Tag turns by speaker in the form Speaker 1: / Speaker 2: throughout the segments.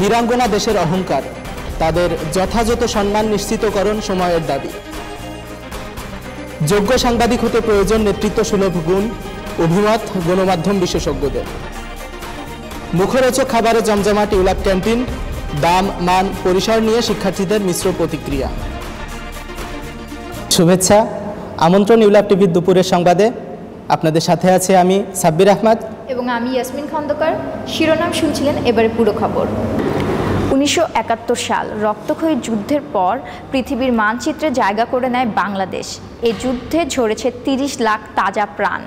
Speaker 1: বীরাঙ্গনা দেশের অহংকার, তাদের যথাযথ সম্মান নিশ্চিতকরণ সময়ের দাবি। যোগ্য সাংবাদিক হতে প্রয়োজন নেতৃত্ব সুলভ গুণ, অভিমত গণমাধ্যম বিশেষজ্ঞদের। মুখরোচক খাবারে জমজমাট ইউল্যাব ক্যান্টিন, দাম মান পরিসর নিয়ে শিক্ষার্থীদের মিশ্র প্রতিক্রিয়া। শুভেচ্ছা, আমন্ত্রণ ইউল্যাব টিভির দুপুরের সংবাদে। আপনাদের সাথে আছে আমি সাব্বির আহমদ
Speaker 2: এবং আমি ইয়াসমিন খন্দকার। শিরোনাম শুনছিলেন, এবারে পুরো খবর। 1971 সাল রক্তক্ষয়ী যুদ্ধের পর পৃথিবীর মানচিত্রে জায়গা করে নেয় বাংলাদেশ। এই যুদ্ধে ঝরেছে 30 লাখ তাজা প্রাণ,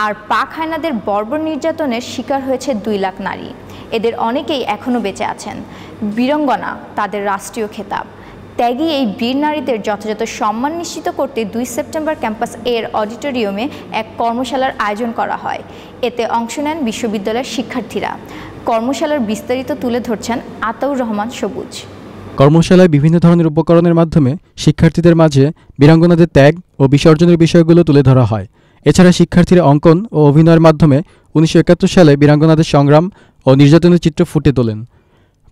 Speaker 2: আর পাক হায়নাদের বর্বর নির্যাতনের শিকার হয়েছে 2 লাখ নারী। এদের অনেকেই এখনও বেঁচে আছেন। বীরাঙ্গনা তাদের রাষ্ট্রীয় খেতাব। ত্যাগী এই বীর নারীদের যথাযথ সম্মান নিশ্চিত করতে 2 সেপ্টেম্বর ক্যাম্পাস এর অডিটোরিয়ামে এক কর্মশালার আয়োজন করা হয়। এতে অংশ নেন বিশ্ববিদ্যালয়ের শিক্ষার্থীরা। কর্মশালার বিস্তারিত তুলে ধরছেন আতাউর রহমান সবুজ।
Speaker 3: কর্মশালায় বিভিন্ন ধরনের উপকরণের মাধ্যমে শিক্ষার্থীদের মাঝে বীরাঙ্গনাদের ত্যাগ ও বিসর্জনের বিষয়গুলো তুলে ধরা হয়। এছাড়া শিক্ষার্থীরা অঙ্কন ও অভিনয়ের মাধ্যমে 1971 সালে বীরাঙ্গনাদের সংগ্রাম ও নির্যাতনের চিত্র ফুটে তোলেন।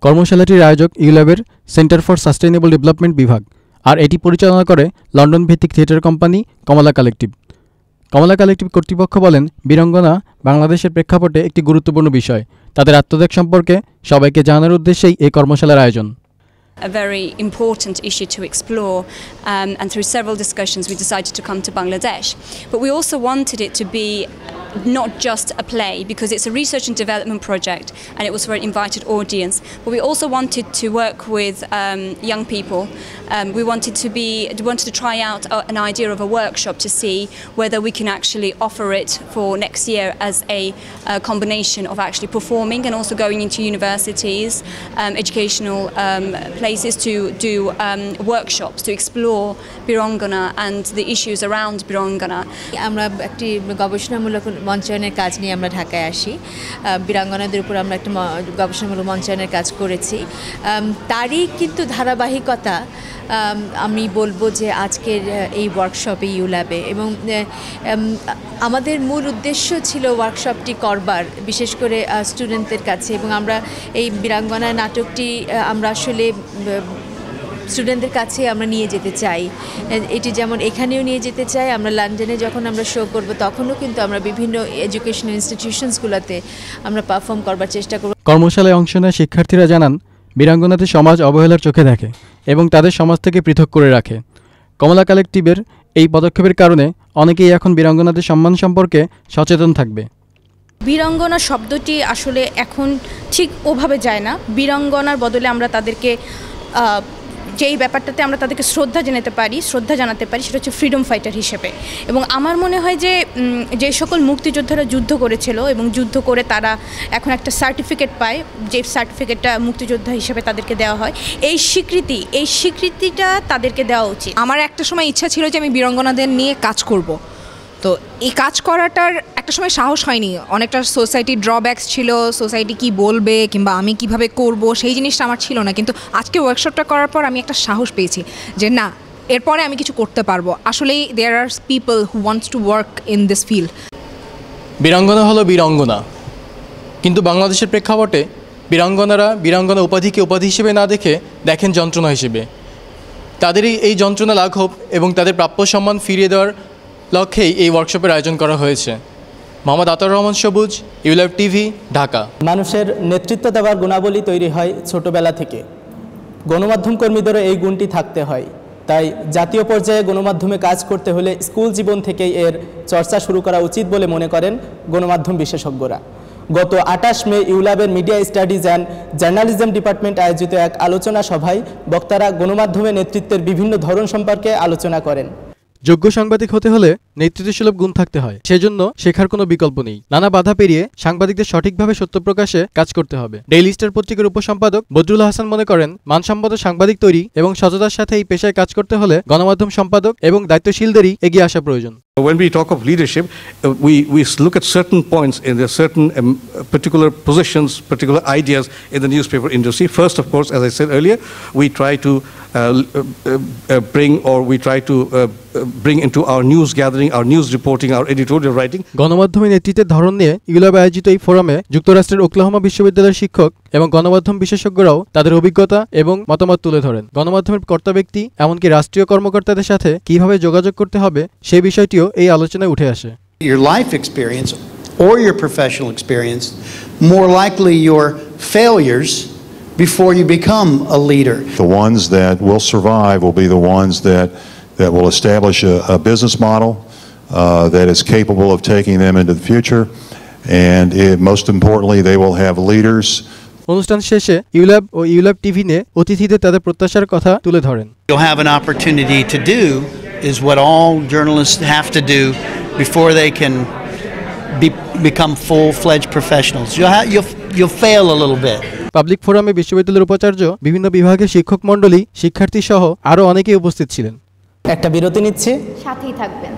Speaker 3: কর্মশালাটির আয়োজক ইউল্যাবের সেন্টার ফর সাস্টেইনেবল ডেভেলপমেন্ট বিভাগ, আর এটি পরিচালনা করে লন্ডন ভিত্তিক থিয়েটার কোম্পানি কমলা কালেকটিভ। কমলা কালেকটিভ কর্তৃপক্ষ বলেন, বীরাঙ্গনা বাংলাদেশের প্রেক্ষাপটে একটি গুরুত্বপূর্ণ বিষয়। তাদের আত্মত্যাগ সম্পর্কে সবাইকে জানানোর উদ্দেশ্যেই এই কর্মশালার আয়োজন।
Speaker 4: A very important issue to explore, and through several discussions we decided to come to Bangladesh. But we also wanted it to be not just a play, because it's a research and development project and it was for an invited audience, but we also wanted to work with young people. We wanted to try out an idea of a workshop to see whether we can actually offer it for next year as a combination of actually performing and also going into universities, educational places to do workshops to explore Birangana and the issues around Birangana.
Speaker 5: আমরা একটি গবেষণামূলক মঞ্চায়নের কাজ নিয়ে আমরা ঢাকায় আসি। বীরাঙ্গনাদের উপর আমরা একটা গবেষণামূলক মঞ্চায়নের কাজ করেছি। তারই কিন্তু ধারাবাহিকতা আমি বলবো যে আজকের এই ওয়ার্কশপে ইউল্যাবে, এবং আমাদের মূল উদ্দেশ্য ছিল ওয়ার্কশপটি করবার বিশেষ করে স্টুডেন্টদের কাছে, এবং আমরা এই বীরাঙ্গনা নাটকটি আমরা আসলে স্টুডেন্টদের কাছে আমরা নিয়ে যেতে চাই। এটি যেমন এখানেও নিয়ে যেতে চাই, আমরা লন্ডনে যখন আমরা শো করব তখনও কিন্তু আমরা বিভিন্ন এডুকেশনাল ইনস্টিটিউশনসগুলোতে আমরা পারফর্ম করবার চেষ্টা করব।
Speaker 3: কর্মশালায় অংশ নেয় শিক্ষার্থীরা জানান, বীরাঙ্গনাদের সমাজ অবহেলার চোখে দেখে এবং তাদের সমাজ থেকে পৃথক করে রাখে। কমলা কালেকটিভের এই পদক্ষেপের কারণে অনেকেই এখন বীরাঙ্গনাদের সম্মান সম্পর্কে সচেতন থাকবে।
Speaker 6: বীরাঙ্গনা শব্দটি আসলে এখন ঠিক ওভাবে যায় না। বীরাঙ্গনার বদলে আমরা তাদেরকে যেই ব্যাপারটাতে আমরা তাদেরকে শ্রদ্ধা জানাতে পারি সেটা হচ্ছে ফ্রিডম ফাইটার হিসেবে। এবং আমার মনে হয় যে যে সকল মুক্তিযোদ্ধারা যুদ্ধ করেছিল এবং যুদ্ধ করে তারা এখন একটা সার্টিফিকেট পায়, যে সার্টিফিকেটটা মুক্তিযোদ্ধা হিসেবে তাদেরকে দেওয়া হয়, এই স্বীকৃতিটা তাদেরকে দেওয়া উচিত।
Speaker 7: আমার একটা সময় ইচ্ছা ছিল যে আমি বীরাঙ্গনাদের নিয়ে কাজ করব। তো এই কাজ করাটার একটা সময় সাহস হয়নি, অনেকটা সোসাইটির ড্রব্যাকস ছিল, সোসাইটি কি বলবে কিংবা আমি কিভাবে করব সেই জিনিসটা আমার ছিল না। কিন্তু আজকে ওয়ার্কশপটা করার পর আমি একটা সাহস পেয়েছি যে না, এরপরে আমি কিছু করতে পারবো। আসলেই there are people who wants to work in this field.
Speaker 3: বীরাঙ্গনা হলো বীরাঙ্গনা, কিন্তু বাংলাদেশের প্রেক্ষাপটে বীরাঙ্গনা উপাধিকে উপাধি হিসেবে না দেখেন যন্ত্রণা হিসেবে। তাদেরই এই যন্ত্রণা লাঘব এবং তাদের প্রাপ্য সম্মান ফিরিয়ে দেওয়ার লক্ষ্যেই এই ওয়ার্কশপের আয়োজন করা হয়েছে। মোহাম্মদ আতাউর রহমান সবুজ, ইউল্যাব টিভি, ঢাকা।
Speaker 1: মানুষের নেতৃত্ব দেওয়ার গুণাবলী তৈরি হয় ছোটবেলা থেকে। গণমাধ্যম কর্মীদেরও এই গুণটি থাকতে হয়। তাই জাতীয় পর্যায়ে গণমাধ্যমে কাজ করতে হলে স্কুল জীবন থেকেই এর চর্চা শুরু করা উচিত বলে মনে করেন গণমাধ্যম বিশেষজ্ঞরা। গত 28 মে ইউল্যাবের media studies and journalism department আয়োজিত এক আলোচনা সভায় বক্তারা গণমাধ্যমে নেতৃত্বের বিভিন্ন ধরন সম্পর্কে আলোচনা করেন।
Speaker 3: যোগ্য সাংবাদিক হতে হলে নেতৃত্বসুলভ গুণ থাকতে হয়, সেজন্য শেখার কোনো বিকল্প নেই। নানা বাধা পেরিয়ে সাংবাদিকদের সঠিকভাবে সত্য প্রকাশে কাজ করতে হবে। ডেইলি স্টার পত্রিকার উপসম্পাদক বদরুল হাসান মনে করেন, মানসম্মত সাংবাদিক তৈরি এবং সততার সাথে এই পেশায় কাজ করতে হলে গণমাধ্যম সম্পাদক এবং দায়িত্বশীলদেরই এগিয়ে আসা প্রয়োজন।
Speaker 8: When we talk of leadership, we look at certain points in the certain particular positions, particular ideas in the newspaper industry. First, of course, as I said earlier, we try to bring, or we try to bring into our news gathering, our news reporting, our editorial writing.
Speaker 3: গণমাধ্যমের নেতৃত্বের ধরন নিয়ে ইউল্যাবে আয়োজিত এই ফোরামে যুক্তরাষ্ট্রের Oklahoma বিশ্ববিদ্যালয়ের শিক্ষক এবং গণমাধ্যম বিশেষজ্ঞরাও তাদের অভিজ্ঞতা এবং মতামত তুলে ধরেন। গণমাধ্যমের কর্তা ব্যক্তি এমনকি রাষ্ট্রীয় কর্মকর্তাদের সাথে কিভাবে যোগাযোগ করতে হবে সেই বিষয়টিও এই আলোচনায় উঠে আসে।
Speaker 9: Your life experience or your professional experience, more likely your failures before you become a leader.
Speaker 10: The ones that will survive will be the ones that will establish a business model that is capable of taking them into the future, and most importantly, they will have leaders.
Speaker 3: অনুষ্ঠান শেষে ULAB ও ULAB TV নিয়ে অতিথিদের তাদের প্রত্যাশার কথা তুলে ধরেন।
Speaker 9: You'll have an opportunity to do is what all journalists have to do before they can become full-fledged professionals. You'll fail a little bit.
Speaker 3: Public ফোরামে বিশ্ববিদ্যালয়ের উপাচার্য, বিভিন্ন বিভাগের শিক্ষক মণ্ডলী, শিক্ষার্থী সহ আরও অনেকেই উপস্থিত ছিলেন।
Speaker 1: একটা বিরতি নিচ্ছে,
Speaker 2: সাথেই থাকবেন।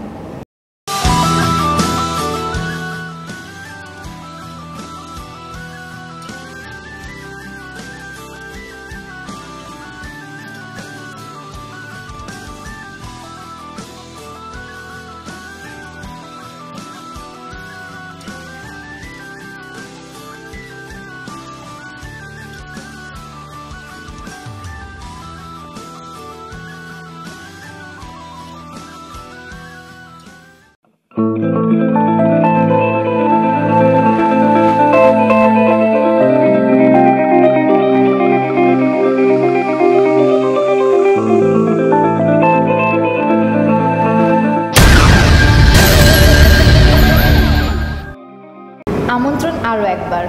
Speaker 2: আমন্ত্রণ আরও একবার।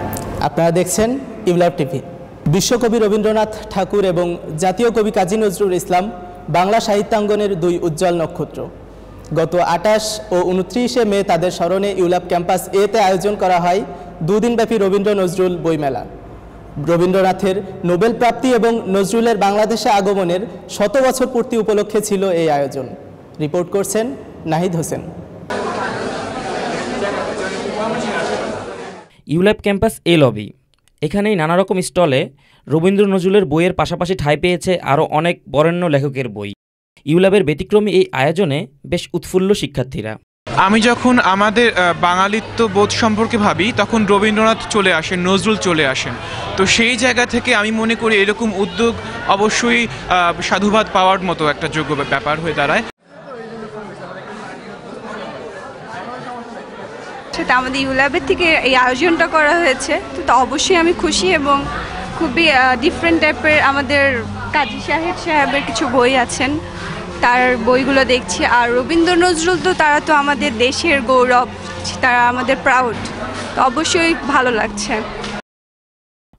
Speaker 1: আপনারা দেখছেন ইউল্যাব টিভি। বিশ্বকবি রবীন্দ্রনাথ ঠাকুর এবং জাতীয় কবি কাজী নজরুল ইসলাম বাংলা সাহিত্যাঙ্গনের দুই উজ্জ্বল নক্ষত্র। গত 28 ও 29 মে তাদের স্মরণে ইউল্যাব ক্যাম্পাস এতে আয়োজন করা হয় দুদিনব্যাপী রবীন্দ্র নজরুল বইমেলা। রবীন্দ্রনাথের নোবেল প্রাপ্তি এবং নজরুলের বাংলাদেশে আগমনের 100 বছর পূর্তি উপলক্ষে ছিল এই আয়োজন। রিপোর্ট করছেন নাহিদ হোসেন।
Speaker 11: ইউল্যাব ক্যাম্পাস এ লবি, এখানেই নানা রকম স্টলে রবীন্দ্র নজরুলের বইয়ের পাশাপাশি ঠাঁই পেয়েছে আরও অনেক বরেণ্য লেখকের বই। ইউল্যাবের ব্যতিক্রমী এই আয়োজনে বেশ উৎফুল্ল শিক্ষার্থীরা।
Speaker 12: আমি যখন আমাদের বাঙালিত্ব বোধ সম্পর্কে ভাবি তখন রবীন্দ্রনাথ চলে আসেন, নজরুল চলে আসেন। তো সেই জায়গা থেকে আমি মনে করি এরকম উদ্যোগ অবশ্যই সাধুবাদ পাওয়ার মতো একটা যোগ্য ব্যাপার হয়ে দাঁড়ায়।
Speaker 13: সেটা আমাদের ইউল্যাবের থেকে এই আয়োজনটা করা হয়েছে, তো অবশ্যই আমি খুশি এবং খুবই ডিফারেন্ট টাইপের আমাদের কাজী সাহেবের কিছু বই আছেন, তার বইগুলো দেখছি। আর রবীন্দ্র নজরুল তো তারা তো আমাদের দেশের গৌরব, তারা আমাদের প্রাউড, তো অবশ্যই ভালো লাগছে।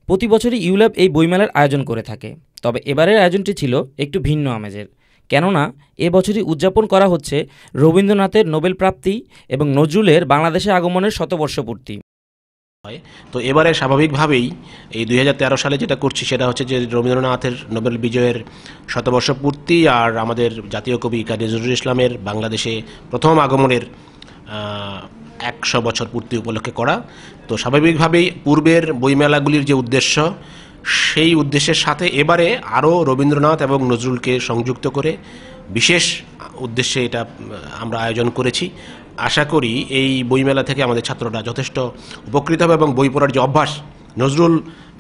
Speaker 11: প্রতি বছরই ইউল্যাব এই বইমেলার আয়োজন করে থাকে, তবে এবারের আয়োজনটি ছিল একটু ভিন্ন আমেজের, কেননা এবছরই উদযাপন করা হচ্ছে রবীন্দ্রনাথের নোবেল প্রাপ্তি এবং নজরুলের বাংলাদেশে আগমনের 100 বর্ষ পূর্তি।
Speaker 14: তো এবারে স্বাভাবিকভাবেই এই 2013 সালে যেটা করছি সেটা হচ্ছে যে রবীন্দ্রনাথের নোবেল বিজয়ের 100 বর্ষ পূর্তি আর আমাদের জাতীয় কবি কাজী নজরুল ইসলামের বাংলাদেশে প্রথম আগমনের 100 বছর পূর্তি উপলক্ষে করা। তো স্বাভাবিকভাবেই পূর্বের বইমেলাগুলির যে উদ্দেশ্য, সেই উদ্দেশ্যের সাথে এবারে আরও রবীন্দ্রনাথ এবং নজরুলকে সংযুক্ত করে বিশেষ উদ্দেশ্যে এটা আমরা আয়োজন করেছি। আশা করি এই বইমেলা থেকে আমাদের ছাত্ররা যথেষ্ট উপকৃত হবে এবং বই পড়ার যে অভ্যাস নজরুল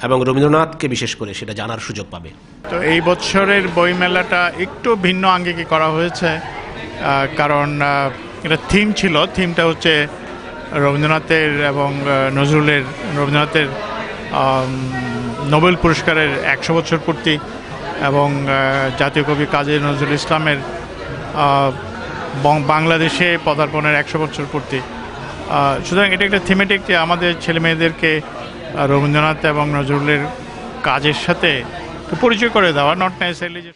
Speaker 14: এবং রবীন্দ্রনাথকে বিশেষ করে সেটা জানার সুযোগ পাবে।
Speaker 15: তো এই বছরের বইমেলাটা একটু ভিন্ন আঙ্গিকে করা হয়েছে, কারণ এটা থিমটা হচ্ছে রবীন্দ্রনাথের এবং রবীন্দ্রনাথের নোবেল পুরস্কারের 100 বছর পূর্তি এবং জাতীয় কবি কাজী নজরুল ইসলামের বাংলাদেশে পদার্পণের 100 বছর পূর্তি। সুতরাং এটা একটা থিমেটিক যে আমাদের ছেলেমেয়েদেরকে রবীন্দ্রনাথ এবং নজরুলের কাজের সাথে পরিচয় করে দেওয়া, নট নেসেসারিলি যে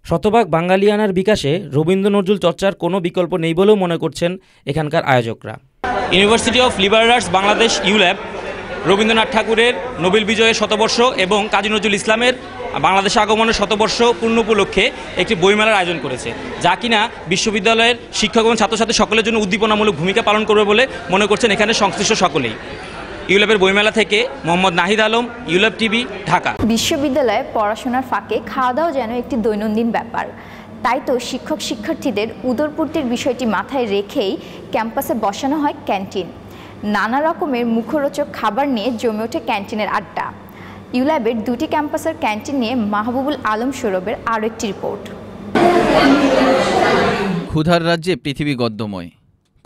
Speaker 11: শতভাগ বাঙালিয়ানার বিকাশে রবীন্দ্র নজরুল চর্চার কোনো বিকল্প নেই বলেও মনে করছেন এখানকার আয়োজকরা।
Speaker 16: University of liberal arts Bangladesh ULAB Rabindranath ঠাকুরের নোবেল বিজয়ের 100 বর্ষ এবং কাজী নজরুল ইসলামের বাংলাদেশে আগমনের 100 বর্ষ পূর্ণ উপলক্ষে একটি বইমেলার আয়োজন করেছে, যা কিনা বিশ্ববিদ্যালয়ের শিক্ষক এবং ছাত্রছাত্রী সকলের জন্য উদ্দীপনামূলক ভূমিকা পালন করবে বলে মনে করছেন এখানে সংশ্লিষ্ট সকলেই। ইউল্যাবের বইমেলা থেকে মোহাম্মদ নাহিদ আলম, ইউল্যাব টিভি, ঢাকা।
Speaker 2: বিশ্ববিদ্যালয়ে পড়াশোনার ফাঁকে খাওয়া দাওয়া যেন একটি দৈনন্দিন ব্যাপার। তাই তো শিক্ষক শিক্ষার্থীদের উদরপূর্তির বিষয়টি মাথায় রেখেই ক্যাম্পাসে বসানো হয় ক্যান্টিন। নানা রকমের মুখরোচক খাবার নিয়ে জমে ওঠে ক্যান্টিনের আড্ডা। ইউল্যাবের দুটি ক্যাম্পাসের ক্যান্টিন নিয়ে মাহবুবুল আলম সৌরভের আরও একটি রিপোর্ট।
Speaker 17: ক্ষুধার রাজ্যে পৃথিবী গদ্যময়।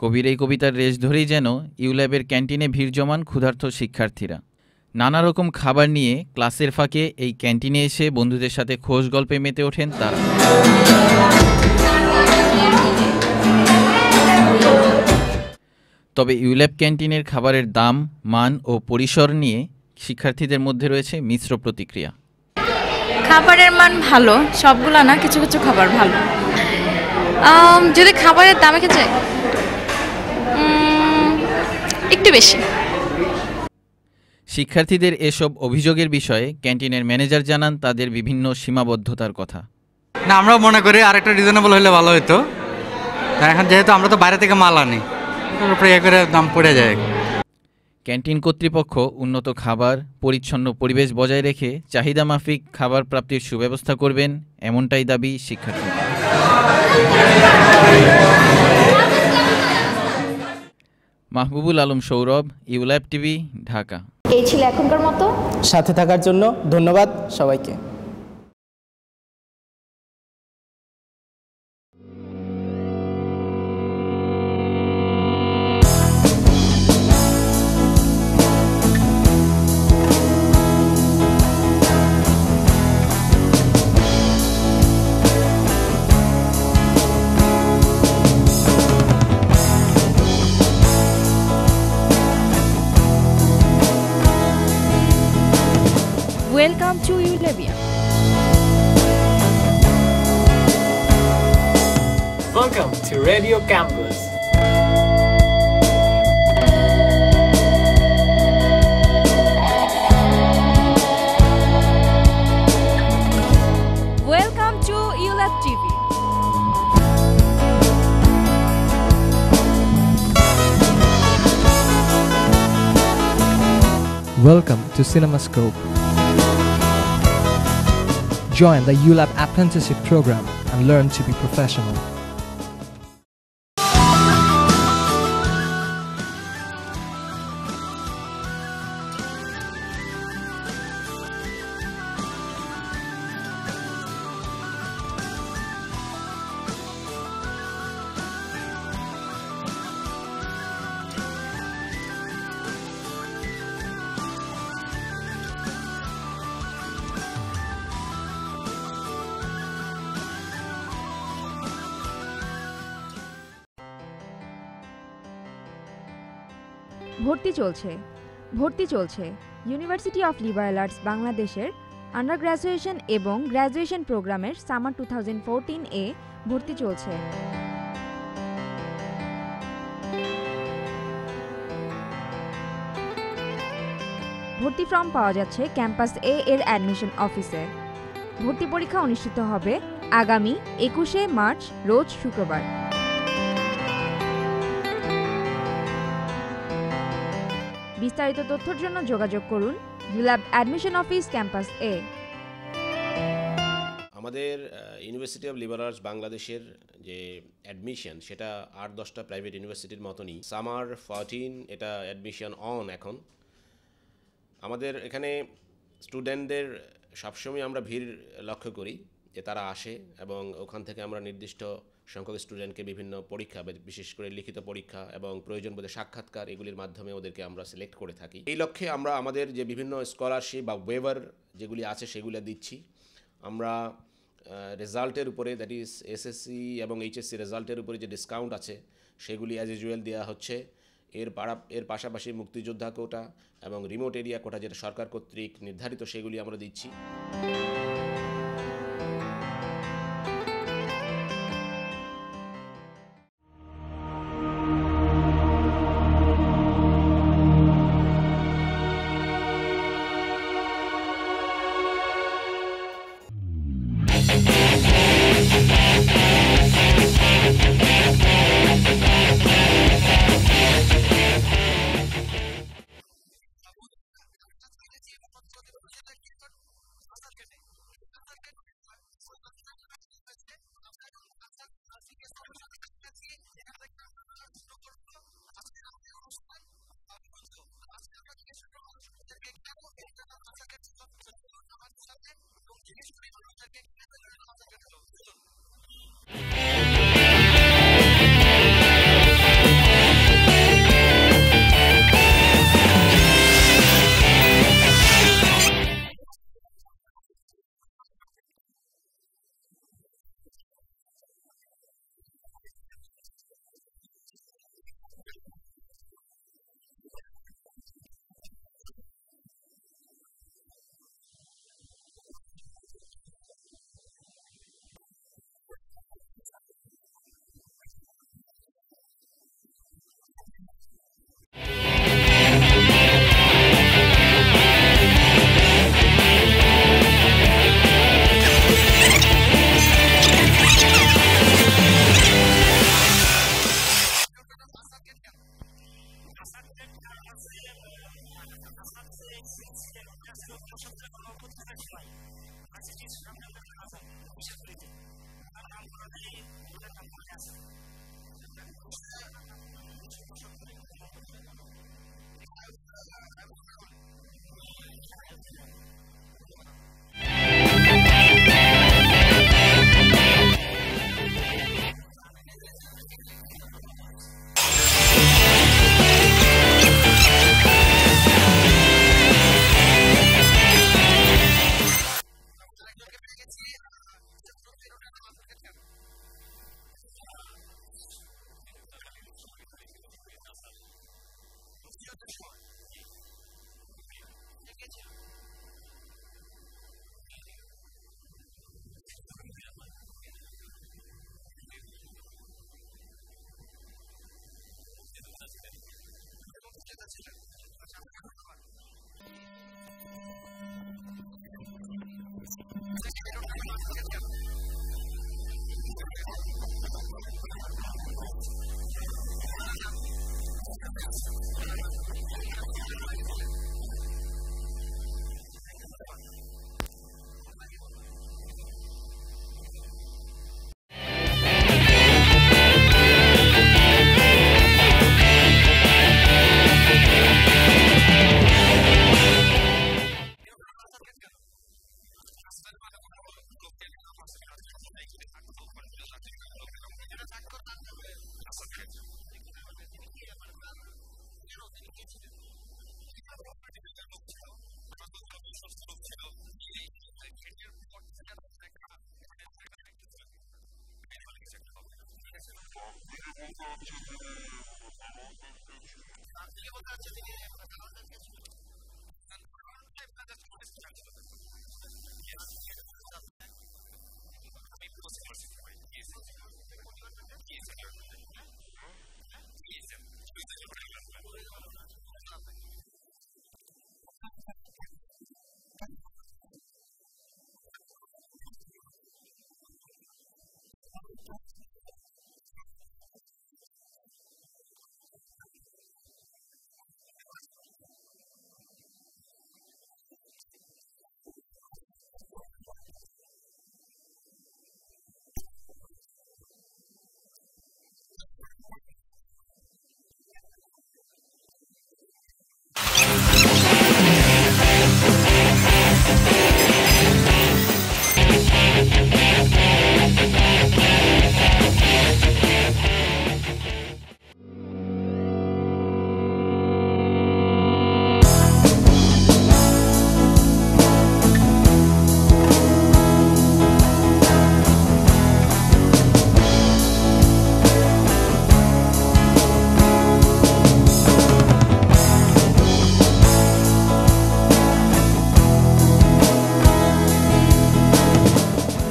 Speaker 17: কবির এই কবিতার রেশ ধরেই যেন ইউল্যাবের ক্যান্টিনে ভিড় জমান ক্ষুধার্ত শিক্ষার্থীরা। নানা রকম খাবার নিয়ে ক্লাসের ফাঁকে এই ক্যান্টিনে এসে বন্ধুদের সাথে খোশ গল্পে মেতে ওঠেন তারা। তবে ইউল্যাব ক্যান্টিনের খাবারের দাম, মান ও পরিসর নিয়ে শিক্ষার্থীদের মধ্যে রয়েছে মিশ্র প্রতিক্রিয়া।
Speaker 18: খাবারের মান ভালো, সবগুলো না, কিছু কিছু খাবার ভালো। যদি খাবারের দামে ক্ষেত্রে একটু বেশি।
Speaker 17: শিক্ষার্থীদের এসব অভিযোগের বিষয়ে ক্যান্টিনের ম্যানেজার জানান তাদের বিভিন্ন সীমাবদ্ধতার কথা।
Speaker 19: না, আমরাও মনে করি আরেকটা রিজনেবল হলে ভালো হতো। এখন যেহেতু আমরা তো বাইরে থেকে মাল আনি, ওর উপরে করে দাম পড়ে যায়।
Speaker 17: ক্যান্টিন কর্তৃপক্ষ উন্নত খাবার, পরিচ্ছন্ন পরিবেশ বজায় রেখে চাহিদা মাফিক খাবার প্রাপ্তির সুব্যবস্থা করবেন, এমনটাই দাবি শিক্ষার্থীদের। Mahbubul Alam Sourav, ULAB TV, Dhaka.
Speaker 2: এই ছিল এখনকার মতো।
Speaker 1: সাথে থাকার জন্য ধন্যবাদ সবাইকে।
Speaker 20: Welcome to Eulabia.
Speaker 21: Welcome to Radio Campus.
Speaker 20: Welcome to Eulab TV.
Speaker 22: Welcome to CinemaScope. Join the ULAB apprenticeship program and learn to be professional.
Speaker 23: ভর্তি চলছে ইউনিভার্সিটি অফ লিবারেল আর্টস বাংলাদেশের আন্ডার গ্র্যাজুয়েশন এবং গ্র্যাজুয়েশন প্রোগ্রামের summer 2014 এ ভর্তি চলছে। ভর্তি form পাওয়া যাচ্ছে ক্যাম্পাস এ এর অ্যাডমিশন অফিসে। ভর্তি পরীক্ষা অনুষ্ঠিত হবে আগামী 21শে মার্চ রোজ শুক্রবার। বিস্তারিত তথ্যের জন্য যোগাযোগ করুন ইউল্যাব অ্যাডমিশন অফিস ক্যাম্পাস এ।
Speaker 14: আমাদের ইউনিভার্সিটি অফ লিবারেল আর্টস বাংলাদেশের যে অ্যাডমিশন সেটা 8-10টা প্রাইভেট ইউনিভার্সিটির মতনই সামার 14 এটা অ্যাডমিশন অন। এখন আমাদের এখানে স্টুডেন্টদের সবসময় আমরা ভিড় লক্ষ্য করি যে তারা আসে এবং ওখান থেকে আমরা নির্দিষ্ট সংখ্যক স্টুডেন্টকে বিভিন্ন পরীক্ষা, বিশেষ করে লিখিত পরীক্ষা এবং প্রয়োজন বোধে সাক্ষাৎকার, এগুলির মাধ্যমে ওদেরকে আমরা সিলেক্ট করে থাকি। এই লক্ষ্যে আমরা আমাদের যে বিভিন্ন স্কলারশিপ বা ওয়েভার যেগুলি আছে সেগুলো দিচ্ছি। আমরা রেজাল্টের উপরে, দ্যাট ইজ এসএসসি এবং এইচএসসি রেজাল্টের উপরে যে ডিসকাউন্ট আছে সেগুলি অ্যাজ ইউজুয়াল দেওয়া হচ্ছে। এর পাশাপাশি মুক্তিযোদ্ধা কোটা এবং রিমোট এরিয়া কোটা যেটা সরকার কর্তৃক নির্ধারিত সেগুলি আমরা দিচ্ছি।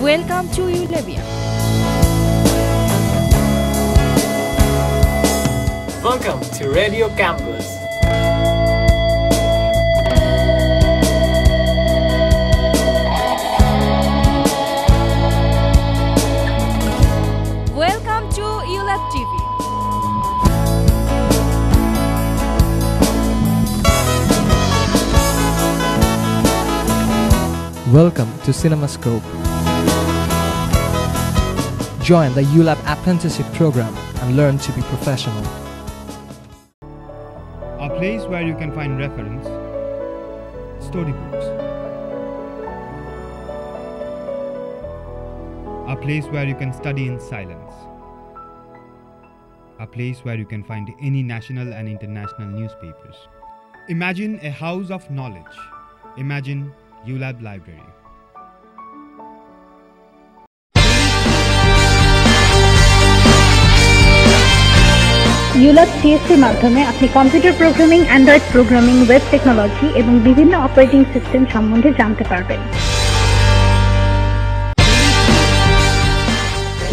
Speaker 20: Welcome to ULABia.
Speaker 21: Welcome to Radio Campus.
Speaker 20: Welcome to ULAB TV.
Speaker 22: Welcome to CinemaScope. Join the ULAB apprenticeship program and learn to be professional.
Speaker 4: A place where you can find reference, storybooks. A place where you can study in silence. A place where you can find any national and international newspapers. Imagine a house of knowledge. Imagine ULAB Library.
Speaker 5: ULAB CSC মাধ্যমে আপনি computer programming, Android programming, web technology এবং বিভিন্ন operating system সম্বন্ধে জানতে পারবেন।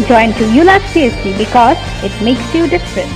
Speaker 5: Join to ULAB CSC because it makes you different.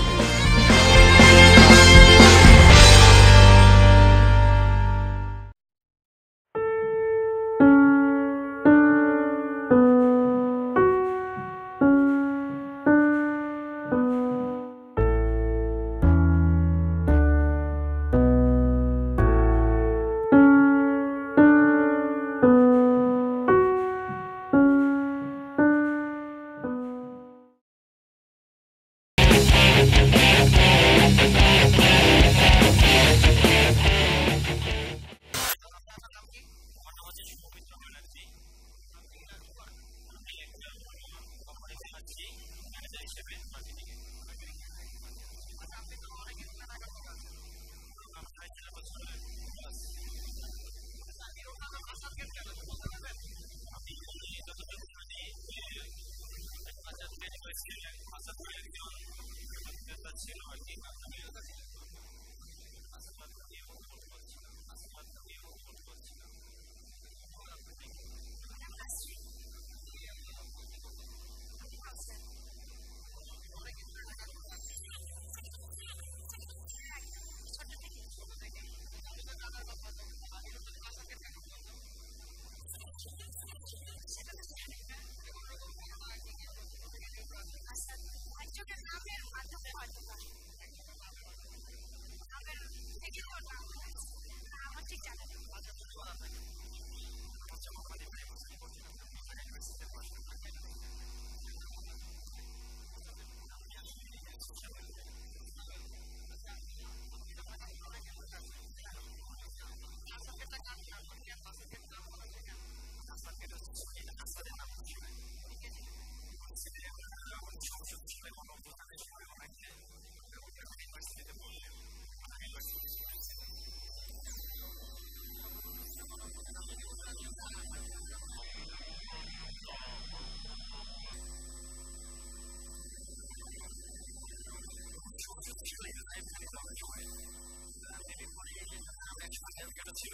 Speaker 6: ছিল।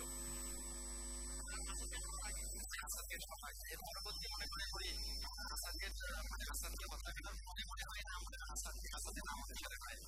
Speaker 6: পরবর্তী মনে করি আসাদের কথা মনে হয় না আমাদের আসাদের আমাদের সাথে হয়।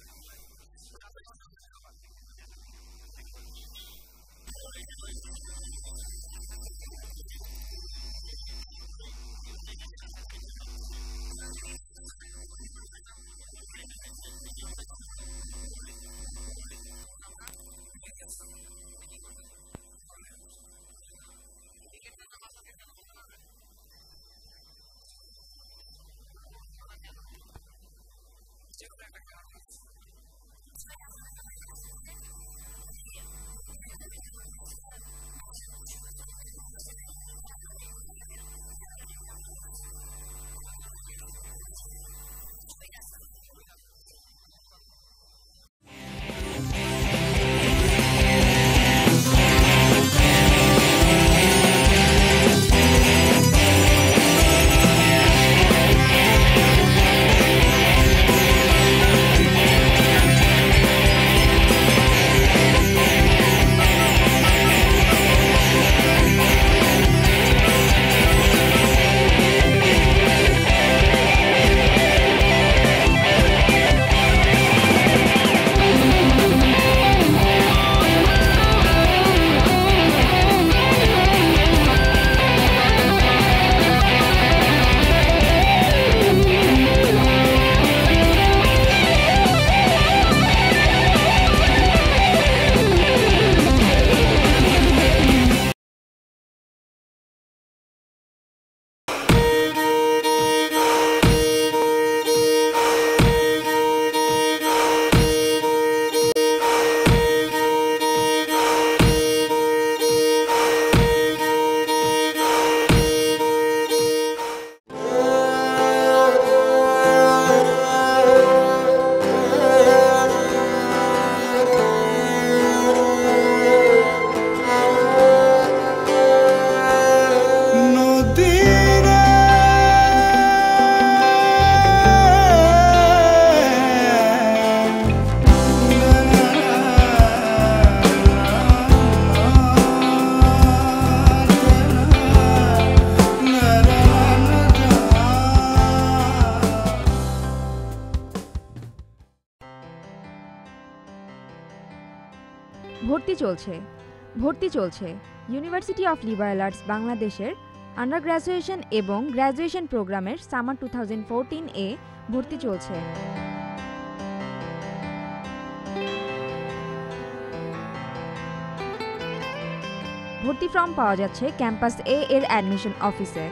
Speaker 23: ভর্তি চলছে ইউনিভার্সিটি অফ লিবারেল আর্টস বাংলাদেশের আন্ডার গ্র্যাজুয়েশন এবং গ্র্যাজুয়েশন প্রোগ্রামের সামার 2014 এ ভর্তি চলছে। ভর্তি ফর্ম পাওয়া যাচ্ছে ক্যাম্পাস এ এর অ্যাডমিশন অফিসে।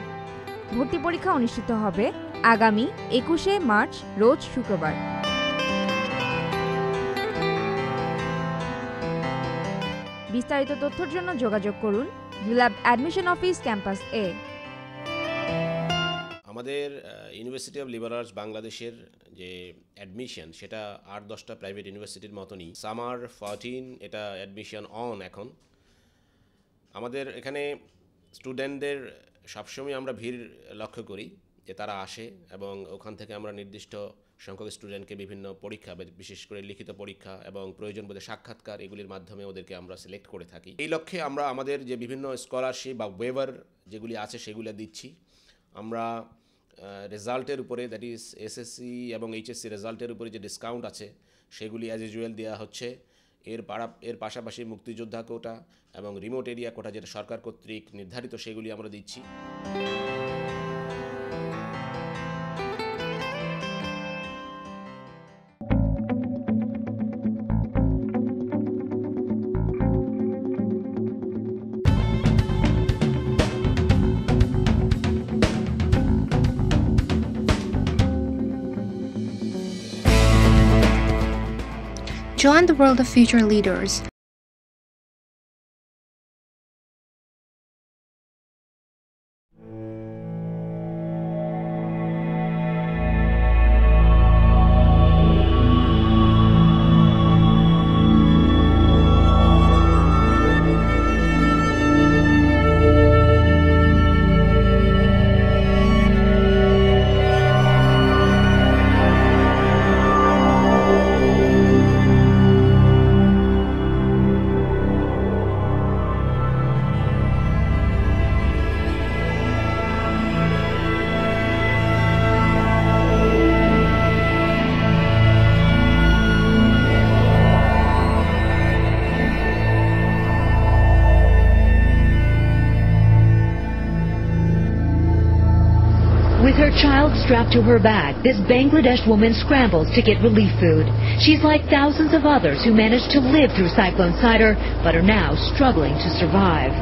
Speaker 23: ভর্তি পরীক্ষা অনুষ্ঠিত হবে আগামী 21শে মার্চ রোজ শুক্রবার। বিস্তারিত তথ্যের জন্য যোগাযোগ করুন ইউল্যাব অ্যাডমিশন অফিস ক্যাম্পাস এ।
Speaker 14: আমাদের ইউনিভার্সিটি অফ লিবারেল আর্টস বাংলাদেশের যে অ্যাডমিশন সেটা 8-10টা প্রাইভেট ইউনিভার্সিটির মতনই সামার 14 এটা অ্যাডমিশন অন। এখন আমাদের এখানে স্টুডেন্টদের সবসময় আমরা ভিড় লক্ষ্য করি যে তারা আসে এবং ওখান থেকে আমরা নির্দিষ্ট সংখ্যক স্টুডেন্টকে বিভিন্ন পরীক্ষা বিশেষ করে লিখিত পরীক্ষা এবং প্রয়োজন বোধে সাক্ষাৎকার এগুলির মাধ্যমে ওদেরকে আমরা সিলেক্ট করে থাকি। এই লক্ষ্যে আমরা আমাদের যে বিভিন্ন স্কলারশিপ বা ওয়েভার যেগুলি আছে সেগুলো দিচ্ছি। আমরা রেজাল্টের উপরে দ্যাট ইজ এসএসসি এবং এইচএসসি রেজাল্টের উপরে যে ডিসকাউন্ট আছে সেগুলি অ্যাজ ইউজুয়াল দেওয়া হচ্ছে। এর পাশাপাশি মুক্তিযোদ্ধা কোটা এবং রিমোট এরিয়া কোটা যেটা সরকার কর্তৃক নির্ধারিত সেগুলি আমরা দিচ্ছি।
Speaker 7: Join the world of future leaders.
Speaker 8: child strapped to her back, this Bangladesh woman scrambles to get relief food. She's like thousands of others who managed to live through Cyclone Sidr, but are now struggling to survive.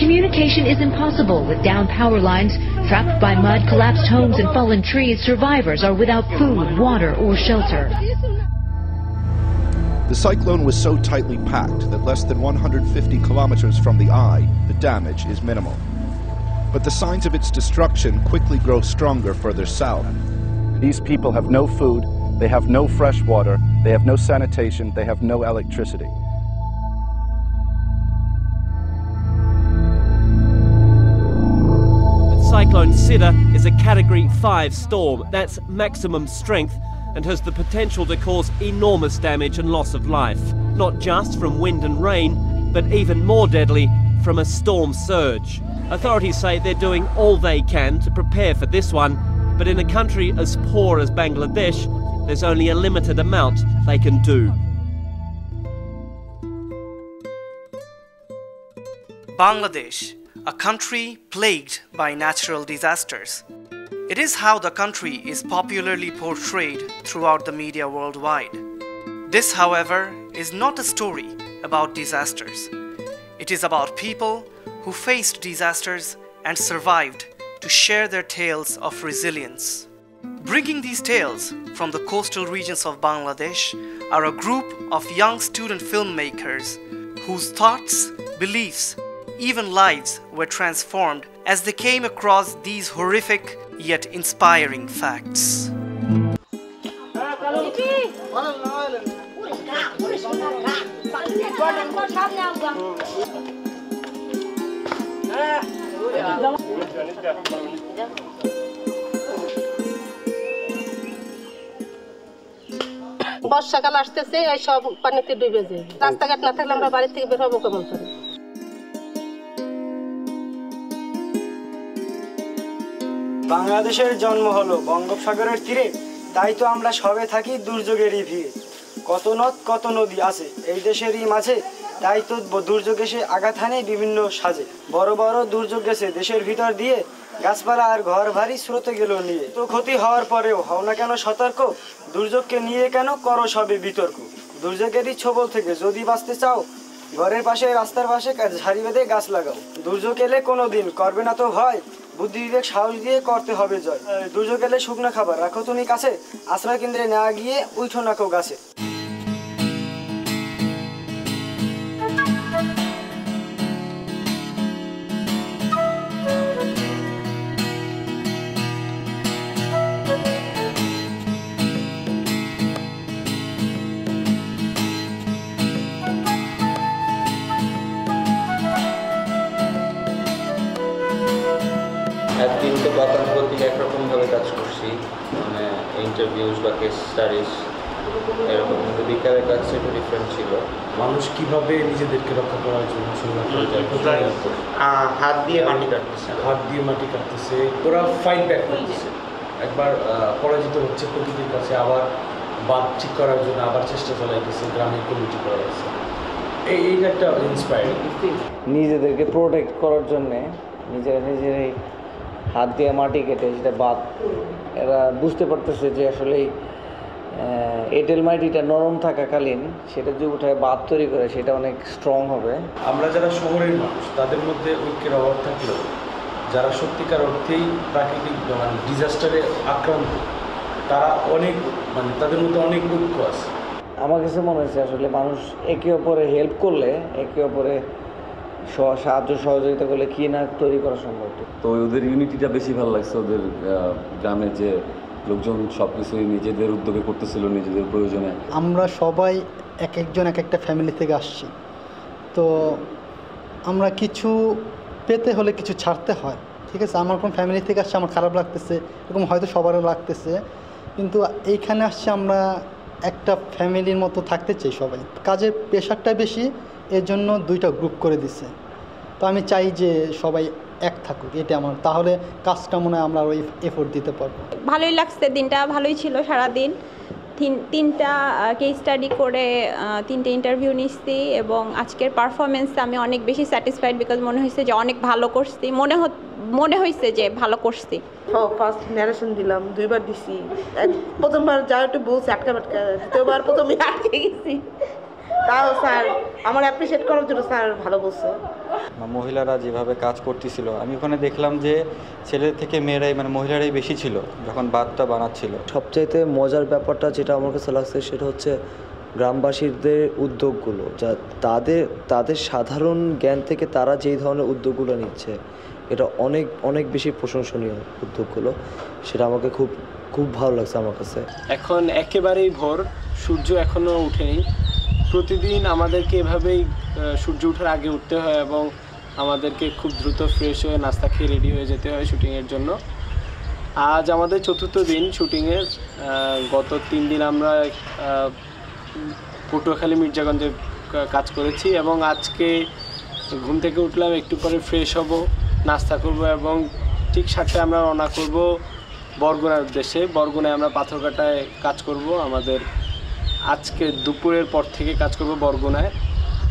Speaker 8: Communication is impossible with down power lines. Trapped by mud, collapsed homes, and fallen trees, survivors are without food, water, or shelter.
Speaker 9: The cyclone was so tightly packed that less than 150 kilometers from the eye, the damage is minimal. But the signs of its destruction quickly grow stronger further south. These people have no food, they have no fresh water, they have no sanitation, they have no electricity.
Speaker 10: Cyclone Sidr is a Category 5 storm. That's maximum strength and has the potential to cause enormous damage and loss of life. Not just from wind and rain, but even more deadly from a storm surge. Authorities say they're doing all they can to prepare for this one, but in a country as poor as Bangladesh, there's only a limited amount they can do.
Speaker 24: Bangladesh, a country plagued by natural disasters. It is how the country is popularly portrayed throughout the media worldwide. This, however, is not a story about disasters. It is about people who faced disasters and survived to share their tales of resilience. Bringing these tales from the coastal regions of Bangladesh are a group of young student filmmakers whose thoughts, beliefs, even lives were transformed as they came across these horrific yet inspiring facts.
Speaker 25: বর্ষাকাল আসতেছে, এই সব পানিতে ডুবে যায়। রাস্তাঘাট না থাকলে আমরা বাড়ি থেকে বের হবো কেমন করে?
Speaker 26: বাংলাদেশের জন্ম হলো বঙ্গোপসাগরের তীরে, তাই তো আমরা সবে থাকি দুর্যোগেরই ভিড়ে। কত নদ কত নদী আছে এই দেশেরই মাঝে, তাই তো দুর্যোগ এসে আঘাত হানে বিভিন্ন সাজে। বড় বড় দুর্যোগ গেছে দেশের ভিতর দিয়ে, গাছপালা আর ঘর ভারী স্রোতে গেল নিয়ে। তো ক্ষতি হওয়ার পরেও হও না কেন সতর্ক, দুর্যোগকে নিয়ে কেন করো সবে বিতর্ক। দুর্যোগেরই ছবল থেকে যদি বাঁচতে চাও, ঘরের পাশে রাস্তার পাশে ঝাড়ি বেঁধে গাছ লাগাও। দুর্যোগ এলে কোনোদিন করবে না তো ভয়, বুদ্ধি বিবেক সাহস দিয়ে করতে হবে জয়। দুর্যোগ এলে শুকনো খাবার রাখো তুমি কাছে, আশ্রয় কেন্দ্রে না গিয়ে উঠো না কেউ গাছে।
Speaker 27: তিনটে গতানুগতিক একরকমভাবে কাজ করছি, মানে ইন্টারভিউস বা কেস স্টাডিজ এরকম, কিন্তু বিকালের কাজটা একটু ডিফারেন্ট ছিল।
Speaker 28: মানুষ কিভাবে নিজেদেরকে রক্ষা করার জন্য
Speaker 27: হাত দিয়ে মাটি
Speaker 28: কাটতেছে, ওরা ফাইট ব্যাক করতেছে। একবার পরাজিত হচ্ছে প্রকৃতির কাছে, আবার বাঁধ ঠিক করার জন্য আবার চেষ্টা চালাইতেছে, গ্রামের কমিটি করা হয়েছে। এইটা একটা ইন্সপায়ারিং।
Speaker 29: নিজেদেরকে প্রোটেক্ট করার জন্যে নিজেরাই হাত দিয়ে মাটি কেটে সেটা বাদ, এরা বুঝতে পারতেছে যে আসলে এঁটেল মাটিটা নরম থাকাকালীন সেটা যে উঠায় বাদ তৈরি করে সেটা অনেক স্ট্রং হবে।
Speaker 28: আমরা যারা শহরের মানুষ তাদের মধ্যে ঐক্যের অভাব থাকলেও যারা সত্যিকার অর্থেই প্রাকৃতিক ডিজাস্টারে আক্রান্ত তারা অনেক তাদের মধ্যে অনেক ঐক্য আছে।
Speaker 29: আমার কাছে মনে হচ্ছে আসলে মানুষ একে অপরে হেল্প করলে, একে অপরে সাহায্য সহযোগিতা করলে কি না তৈরি করা সম্ভব।
Speaker 30: তো ওদের ইউনিটিটা বেশি ভালো লাগছে, ওদের গ্রামে যে লোকজন সব কিছুই নিজেদের উদ্যোগে করতেছিল, নিজেদের প্রয়োজনে।
Speaker 31: আমরা সবাই এক একজন এক একটা ফ্যামিলি থেকে আসছি, তো আমরা কিছু পেতে হলে কিছু ছাড়তে হয়, ঠিক আছে। আমার কোন ফ্যামিলি থেকে আসছে, আমার খারাপ লাগতেছে, এরকম হয়তো সবারও লাগতেছে, কিন্তু এইখানে আসছে আমরা একটা ফ্যামিলির মতো থাকতে চাই সবাই। কাজের প্রেশারটা বেশি, এর জন্য দুইটা গ্রুপ করে দিছে। তো আমি চাই যে সবাই এক থাকুক, এটা আমার, তাহলে কাজটা মনে হয় আমরা ওই এফোর্ট দিতে পারবো।
Speaker 32: ভালোই লাগছে, দিনটা ভালোই ছিল। সারাদিন তিনটা কেস স্টাডি করে 3টে ইন্টারভিউ নিচ্ছি এবং আজকের পারফরমেন্সে আমি অনেক বেশি স্যাটিসফাইড, বিকজ মনে হয়েছে যে অনেক ভালো করছি। মনে হয়েছে যে ভালো করছি।
Speaker 25: ফার্স্ট ন্যারেশন দিলাম, 2বার দিছি। প্রথমবার যা একটু বলছি আটকা বাটকা, দ্বিতীয়বার প্রথমে আটকে গেছি। তাও স্যার আমার অ্যাপ্রিসিয়েট করার জন্য স্যার ভালো বলছে।
Speaker 1: মহিলারা যেভাবে কাজ করতেছিল আমি ওখানে দেখলাম যে ছেলে থেকে মেয়েরাই মানে মহিলারাই বেশি ছিল যখন ভাতটা বানাচ্ছিল।
Speaker 2: সবচাইতে মজার ব্যাপারটা যেটা আমার কাছে লাগছে সেটা হচ্ছে গ্রামবাসীদের উদ্যোগগুলো, যা তাদের সাধারণ জ্ঞান থেকে তারা যেই ধরনের উদ্যোগগুলো নিচ্ছে এটা অনেক অনেক বেশি প্রশংসনীয় উদ্যোগগুলো, সেটা আমাকে খুব ভালো লাগছে আমার কাছে।
Speaker 3: এখন একেবারেই ভোর, সূর্য এখনও উঠেনি। প্রতিদিন আমাদেরকে এভাবেই সূর্য ওঠার আগে উঠতে হয় এবং আমাদেরকে খুব দ্রুত ফ্রেশ হয়ে নাস্তা খেয়ে রেডি হয়ে যেতে হয় শুটিংয়ের জন্য। আজ আমাদের 4র্থ দিন শুটিংয়ের। গত 3 দিন আমরা পটুয়াখালী মির্জাগঞ্জে কাজ করেছি এবং আজকে ঘুম থেকে উঠলাম, একটু পরে ফ্রেশ হব, নাস্তা করব এবং ঠিক 7টায় আমরা রওনা করব বরগুনার উদ্দেশ্যে। বরগুনায় আমরা পাথরঘাটায় কাজ করব। আমাদের আজকে দুপুরের পর থেকে কাজ করব বরগুনায়।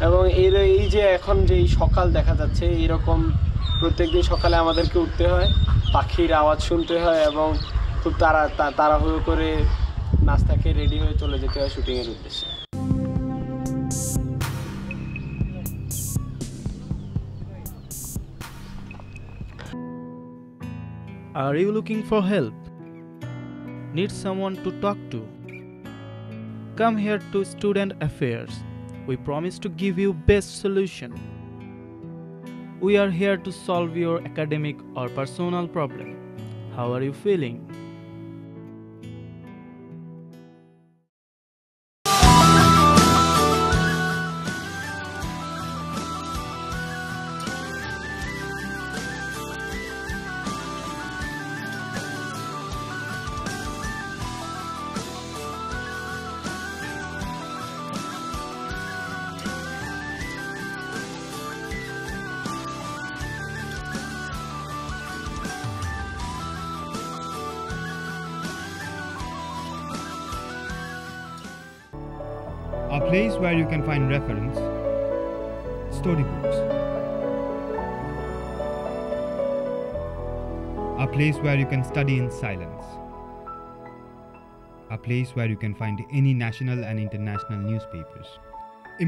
Speaker 3: এবং এই যে এখন যেই সকাল দেখা যাচ্ছে, এইরকম প্রত্যেকদিন সকালে আমাদেরকে উঠতে হয়, পাখির আওয়াজ শুনতে হয় এবং খুব তাড়াহুড়ো করে নাস্তা খেয়ে রেডি হয়ে চলে যেতে হয় শুটিংয়ের উদ্দেশ্যে।
Speaker 11: Are you looking for help? Need someone to talk to? Come here to Student Affairs. We promise to give you best solution. We are here to solve your academic or personal problem. How are you feeling?
Speaker 4: A place where you can find reference, storybooks. A place where you can study in silence. A place where you can find any national and international newspapers.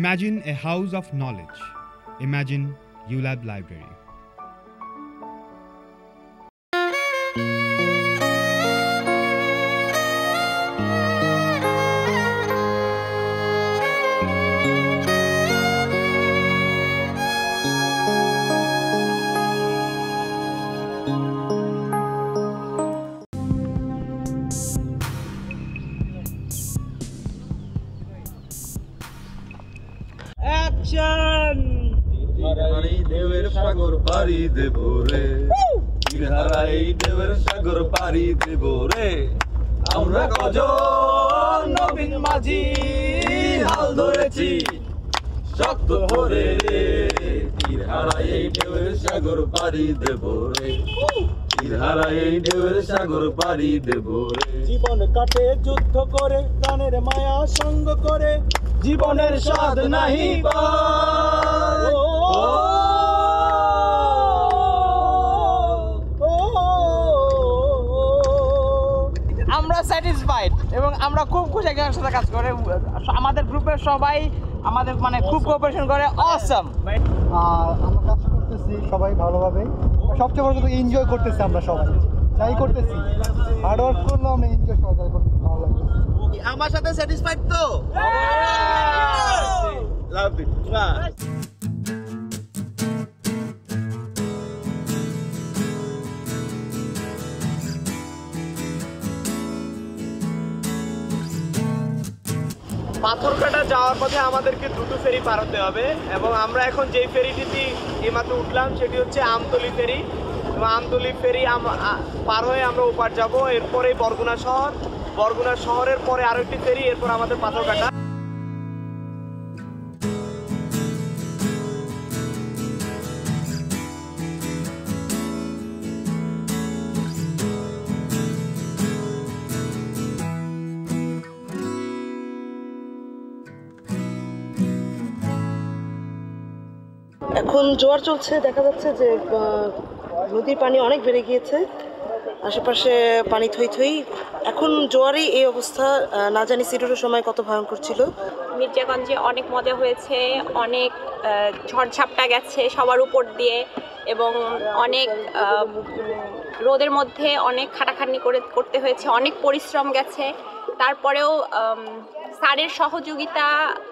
Speaker 4: Imagine a house of knowledge. Imagine ULAB Library.
Speaker 12: দেবের সাগর পাড়ি দেব রে, হারাই দেবের সাগর পাড়ি দেব রে, আমরা কজন নবীন মাঝি হাল ধরেছি শক্ত করে রে, তীর হারাই দেবের সাগর পাড়ি দেব রে, তীর হারাই দেবের সাগর পাড়ি দেব রে।
Speaker 13: জীবন কাটে যুদ্ধ করে, প্রাণের মায়া সঙ্গ করে, জীবনের স্বাদ নাহি পায়।
Speaker 15: আমরা স্যাটিসফাইড এবং আমরা খুব খুশি একজনের সাথে কাজ করে। আমাদের গ্রুপের সবাই আমাদের মানে খুব কোঅপারেশন করে, অসাম।
Speaker 31: আর আমরা কাজ করতেছি সবাই ভালোভাবে, সবচেয়ে বড় কথা এনজয় করতেছি। আমরা সবাই যাই করতেছি হার্ড ওয়ার্ক করলে আমরা এনজয় সহকারে করতেছি, ভালো লাগছে।
Speaker 13: আমার সাথে স্যাটিসফাইড তো? লাভ ইট।
Speaker 15: পাথরঘাটা যাওয়ার পথে আমাদেরকে 2টো ফেরি পার হতে হবে এবং আমরা এখন যেই ফেরিটিতে এইমাত্র উঠলাম সেটি হচ্ছে আমতলী ফেরি। এবং আমতলী ফেরি পার হয়ে আমরা ওপার যাব, এরপরেই বরগুনা শহর, বরগুনা শহরের পরে আরো একটি ফেরি, এরপর আমাদের পাথরঘাটা।
Speaker 25: এখন জোয়ার চলছে, দেখা যাচ্ছে যে নদীর পানি অনেক বেড়ে গিয়েছে, আশেপাশে পানি থই থই। এখন জোয়ারেই এই অবস্থা, না জানি সিডুরের সময় কত ভয়ঙ্কর ছিল।
Speaker 32: মির্জাগঞ্জে অনেক মজা হয়েছে, অনেক ঝড়ঝাপটা গেছে সবার উপর দিয়ে, এবং অনেক রোদের মধ্যে অনেক খাটাখাটনি করতে হয়েছে, অনেক পরিশ্রম গেছে। তারপরেও স্যারের সহযোগিতা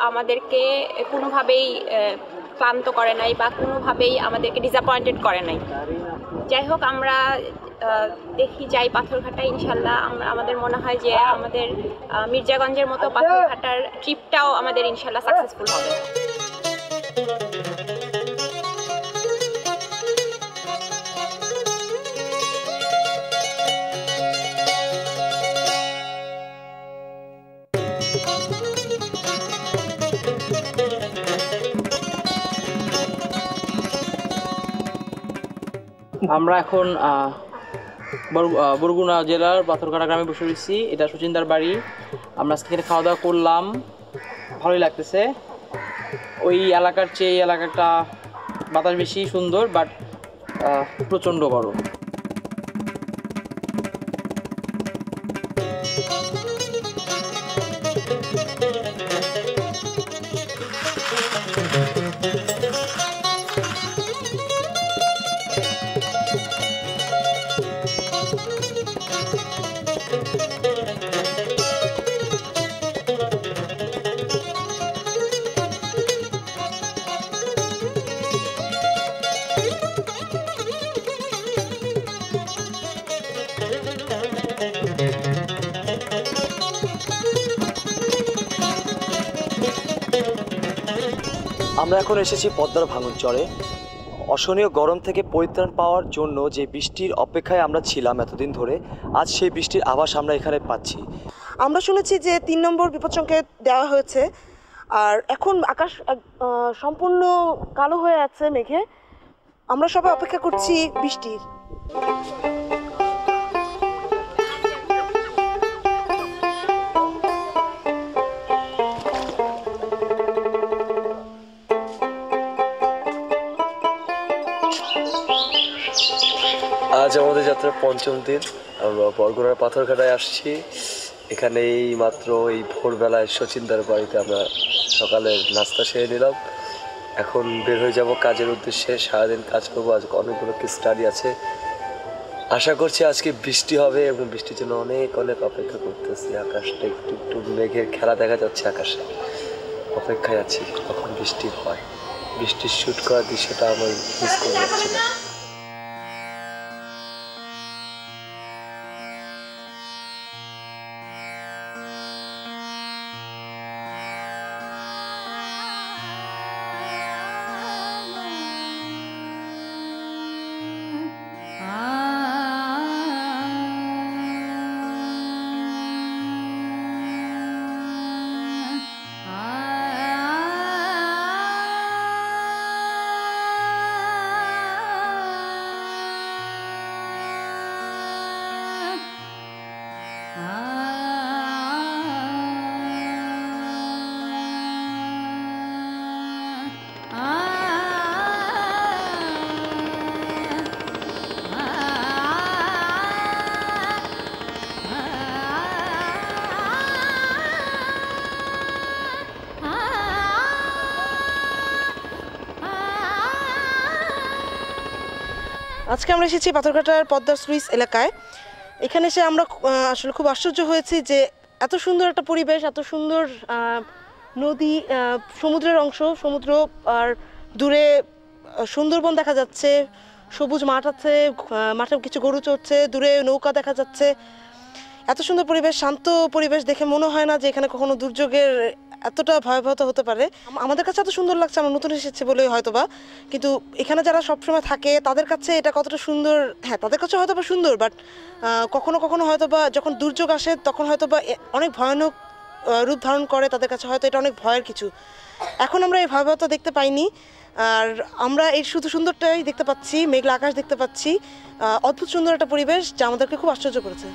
Speaker 32: আমাদেরকে কোনোভাবেই ক্লান্ত করে নাই বা কোনোভাবেই আমাদেরকে ডিসঅ্যাপয়েন্টেড করে নাই। যাই হোক, আমরা দেখি যাই পাথরঘাটা, ইনশাল্লাহ আমাদের মনে হয় যে আমাদের মির্জাগঞ্জের মতো পাথরঘাটার ট্রিপটাও আমাদের ইনশাল্লাহ সাকসেসফুল হবে।
Speaker 5: আমরা এখন বরগুনা জেলার পাথরঘাটা গ্রামে বসে রয়েছি। এটা সুচিন্দার বাড়ি। আমরা আজকে এখানে খাওয়া দাওয়া করলাম, ভালোই লাগতেছে। ওই এলাকার চেয়ে এই এলাকাটা বাতাস বেশি সুন্দর, বাট প্রচণ্ড গরম।
Speaker 2: আমরা এখন এসেছি পদ্মার ভাঙনচরে। অসহনীয় গরম থেকে পরিত্রাণ পাওয়ার জন্য যে বৃষ্টির অপেক্ষায় আমরা ছিলাম এতদিন ধরে, আজ সেই বৃষ্টির আভাস আমরা এখানে পাচ্ছি।
Speaker 25: আমরা শুনেছি যে 3 নম্বর বিপদসংকেত দেওয়া হয়েছে, আর এখন আকাশ সম্পূর্ণ কালো হয়ে আছে মেঘে। আমরা সবাই অপেক্ষা করছি বৃষ্টির।
Speaker 2: আজ আমাদের যাত্রার 5ম দিন। আমরা বরগুনার পাথরঘাটায় আসছি। এখানে এই মাত্র এই ভোরবেলায় শচীনদার বাড়িতে আমরা সকালের নাস্তা সেরে নিলাম। এখন বের হয়ে যাব কাজের উদ্দেশ্যে। সারাদিন কাজ করবো, আজ অনেকগুলো স্টাডি আছে। আশা করছি আজকে বৃষ্টি হবে এবং বৃষ্টির জন্য অনেক অনেক অপেক্ষা করতেছি। আকাশটা একটু একটু মেঘের খেলা দেখা যাচ্ছে আকাশে। অপেক্ষায় আছি কখন বৃষ্টি হয়। বৃষ্টির শ্যুট করার দৃশ্যটা আমার মিস করে যাচ্ছি না।
Speaker 25: আজকে আমরা এসেছি পাথরঘাটার পদ্মার সুইচ এলাকায়। এখানে এসে আমরা আসলে খুব আশ্চর্য হয়েছি যে এত সুন্দর একটা পরিবেশ, এত সুন্দর নদী, সমুদ্রের অংশ, সমুদ্র, আর দূরে সুন্দরবন দেখা যাচ্ছে, সবুজ মাঠ আছে, মাঠে কিছু গরু চড়ছে, দূরে নৌকা দেখা যাচ্ছে। এত সুন্দর পরিবেশ, শান্ত পরিবেশ দেখে মনে হয় না যে এখানে কখনো দুর্যোগের এতটা ভয়াবহতা হতে পারে। আমাদের কাছে এত সুন্দর লাগছে, আমরা নতুন এসেছি বলেই হয়তোবা, কিন্তু এখানে যারা সবসময় থাকে তাদের কাছে এটা কতটা সুন্দর, হ্যাঁ তাদের কাছে হয়তোবা সুন্দর, বাট কখনো কখনো হয়তোবা যখন দুর্যোগ আসে তখন হয়তোবা অনেক ভয়ানক রূপ ধারণ করে, তাদের কাছে হয়তো এটা অনেক ভয়ের কিছু। এখন আমরা এই ভয়াবহতা দেখতে পাইনি, আর আমরা এই শুধু সুন্দরটাই দেখতে পাচ্ছি, মেঘলা আকাশ দেখতে পাচ্ছি, অদ্ভুত সুন্দর একটা পরিবেশ যা আমাদেরকে খুব আশ্চর্য করেছে।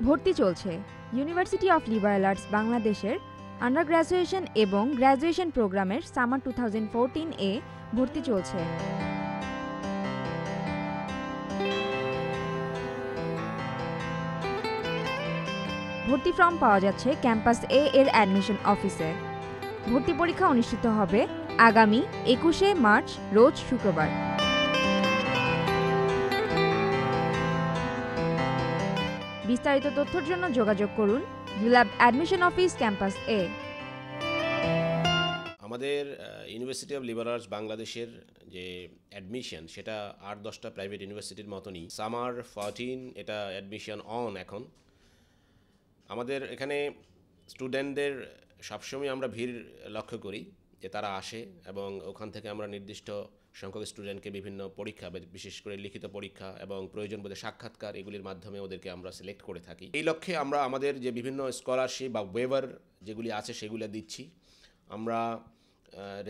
Speaker 6: ভর্তি চলছে ইউনিভার্সিটি অফ লিবারেল আর্টস বাংলাদেশের আন্ডার গ্র্যাজুয়েশন এবং গ্র্যাজুয়েশন প্রোগ্রামের সামার 2014 এ ভর্তি চলছে। ভর্তি ফর্ম পাওয়া যাচ্ছে ক্যাম্পাস এ এর অ্যাডমিশন অফিসে। ভর্তি পরীক্ষা অনুষ্ঠিত হবে আগামী 21শে মার্চ রোজ শুক্রবার। বিস্তারিত তথ্যের জন্য যোগাযোগ করুন ইউল্যাব অ্যাডমিশন অফিস ক্যাম্পাস এ।
Speaker 7: আমাদের ইউনিভার্সিটি অফ লিবারেল আর্টস বাংলাদেশের যে অ্যাডমিশন সেটা 8-10টা প্রাইভেট ইউনিভার্সিটির মতনই সামার 14 এটা অ্যাডমিশন অন। এখন আমাদের এখানে স্টুডেন্টদের সবসময় আমরা ভিড় লক্ষ্য করি যে তারা আসে এবং ওখান থেকে আমরা নির্দিষ্ট সংখ্যক স্টুডেন্টকে বিভিন্ন পরীক্ষা, বিশেষ করে লিখিত পরীক্ষা এবং প্রয়োজন বোধে সাক্ষাৎকার, এগুলির মাধ্যমে ওদেরকে আমরা সিলেক্ট করে থাকি। এই লক্ষ্যে আমরা আমাদের যে বিভিন্ন স্কলারশিপ বা ওয়েভার যেগুলি আছে সেগুলো দিচ্ছি। আমরা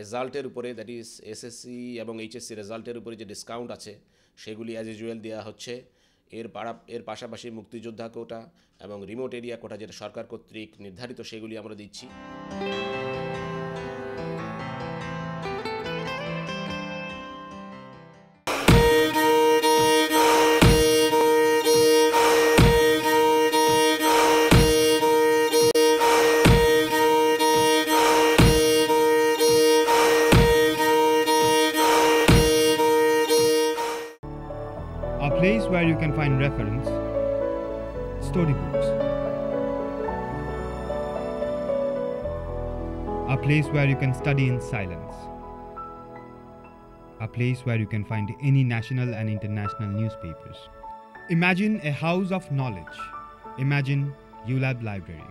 Speaker 7: রেজাল্টের উপরে, দ্যাট ইজ এসএসসি এবং এইচএসসি রেজাল্টের উপরে যে ডিসকাউন্ট আছে সেগুলি অ্যাজ ইউজুয়াল দেওয়া হচ্ছে। এর পাশাপাশি মুক্তিযোদ্ধা কোটা এবং রিমোট এরিয়া কোটা যেটা সরকার কর্তৃক নির্ধারিত সেগুলি আমরা দিচ্ছি।
Speaker 4: A place where you can find reference, storybooks. A place where you can study in silence. A place where you can find any national and international newspapers. Imagine a house of knowledge. Imagine ULAB Library.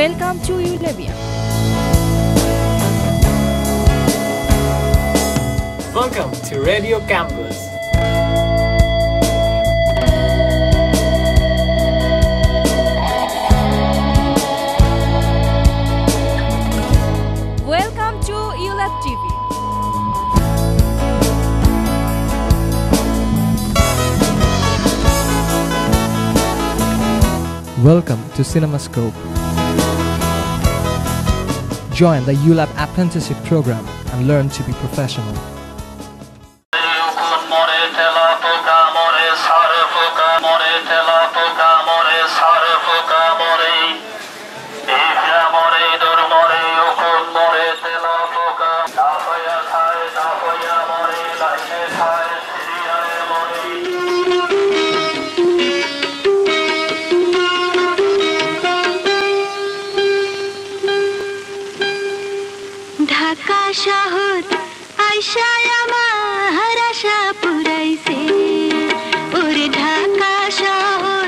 Speaker 6: Welcome to ULABia.
Speaker 8: Welcome to Radio Campus.
Speaker 6: Welcome to ULAB TV.
Speaker 14: Welcome to CinemaScope. Join the ULAB apprenticeship program and learn to be professional.
Speaker 16: Dhaka শহর আইসায় আমার আশা পুরাইছে, ওরে ঢাকা শহর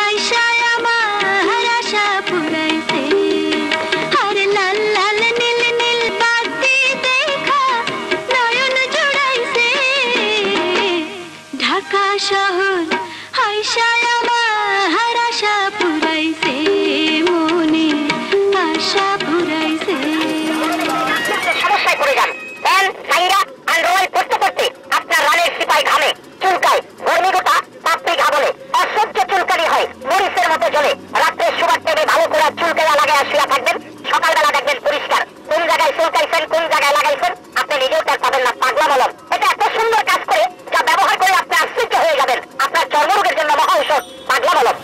Speaker 16: আইসায় আমার আশা পুরাইছে। আরে লাল লাল নীল নীল বাতি দেখা নয়ন জুড়াইছে, ঢাকা শহর আইসায় আমার আশা পুরাইছে, মনে আশা পুরাইছে। সমস্যায় পড়ে যান, ফ্যান সাইরা আন্ডারওয়াল পড়তে পড়তে আপনার রানের সিপাই ঘামে চুলকায়, গরমি গোটা তাপে ঘাবলে অসহ্য চুলকানি হয়, মরিচের মতো জ্বলে। রাত্রে শুবার টেবে ভালো করে চুলকাইয়া লাগাইয়া শুয়া থাকবেন, সকালবেলা দেখবেন পরিষ্কার। কোন জায়গায় চুলকাইছেন, কোন জায়গায় লাগাইছেন আপনি নিজেও তার পাবেন না। পাগলা মলম এটা এত সুন্দর কাজ করে, যা ব্যবহার করে আপনি আশ্চর্য হয়ে যাবেন। আপনার চর্মরোগের জন্য মহা ঔষধ পাগলা মলম।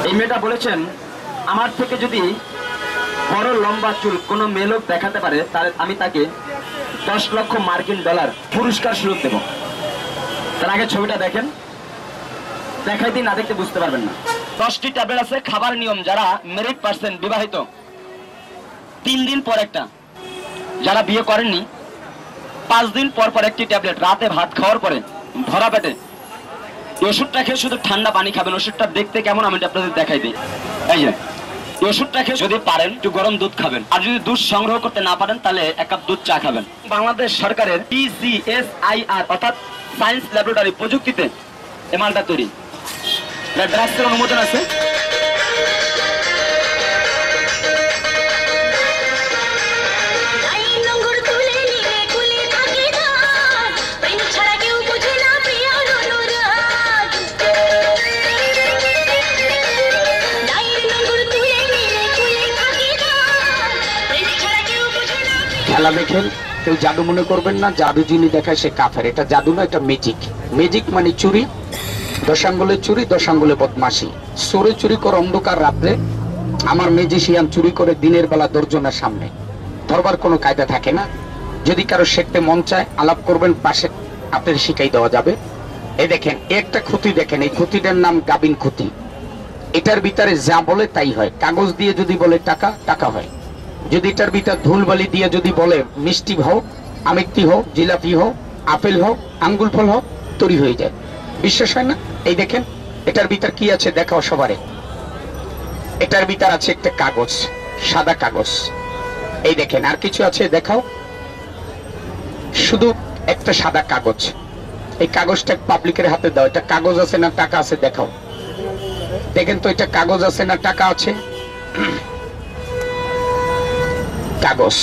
Speaker 17: এই মেয়েটা বলেছেন, আমার থেকে যদি বড় লম্বা চুল কোনো মেয়ে লোক দেখাতে পারে তাহলে আমি তাকে 10 লক্ষ মার্কিন ডলার পুরস্কার সুযোগ দেব। তার আগে ছবিটা দেখেন, দেখাইতে না দেখতে বুঝতে পারবেন না। 10টি ট্যাবলেট আছে খাবার নিয়ম, যারা মেরিড পার্সন বিবাহিত 3 দিন পর একটা, যারা বিয়ে করেননি 5 দিন পর পর একটি ট্যাবলেট, রাতে ভাত খাওয়ার পরে ভরা পেটে এই ওষুধটা খেয়ে শুধু ঠান্ডা পানি খাবেন। ওষুধটা দেখতে কেমন আমি আপনাদের দেখাই দিই। এই যে এই ওষুধটা খেয়ে যদি পারেন একটু গরম দুধ খাবেন, আর যদি দুধ সংগ্রহ করতে না পারেন তাহলে 1 কাপ দুধ চা খাবেন। বাংলাদেশ সরকারের PCSIR অর্থাৎ সায়েন্স ল্যাবরেটরি প্রযুক্তিতে এই মালটা তৈরি, এটা ড্রাগসের অনুমোদন আছে।
Speaker 9: খেলা দেখেন, কেউ জাদু মনে করবেন না। জাদু যিনি দেখায় সে কাফের। এটা জাদু না, এটা ম্যাজিক। ম্যাজিক মানে চুরি, 10 আঙ্গুলে চুরি, 10 আঙ্গুলে বদমাশি। চোরে চুরি করে অন্ধকার রাত্রে, আমার ম্যাজিশিয়ান চুরি করে দিনের বেলা দর্জনের সামনে। ধরবার কোনো কায়দা থাকে না। যদি কারো শিখতে মন চায় আলাপ করবেন, পাশে আপনার শিখাই দেওয়া যাবে। এই দেখেন একটা খুঁতি দেখেন, এই খুঁতিটার নাম গাবিন খুঁতি। এটার ভিতরে যা বলে তাই হয়। কাগজ দিয়ে যদি বলে টাকা, টাকা হয়। যদি এটার ভিতর ধুলবালি দিয়ে যদি বলে মিষ্টি হোক, আমিত্তি হোক, জিলাপি হোক, আপেল হোক, আঙ্গুল ফল হোক, তৈরি হয়ে যায়। বিশ্বাস হয় না? এই দেখেন এটার ভিতর কি আছে দেখাও সবারে। এটার ভিতর আছে একটা কাগজ, সাদা কাগজ। এই দেখেন আর কিছু আছে দেখাও, শুধু একটা সাদা কাগজ। এই কাগজটা পাবলিকের হাতে দাও। এটা কাগজ আছে না টাকা আছে দেখাও। দেখেন তো এটা কাগজ আছে না টাকা আছে? কাগজ।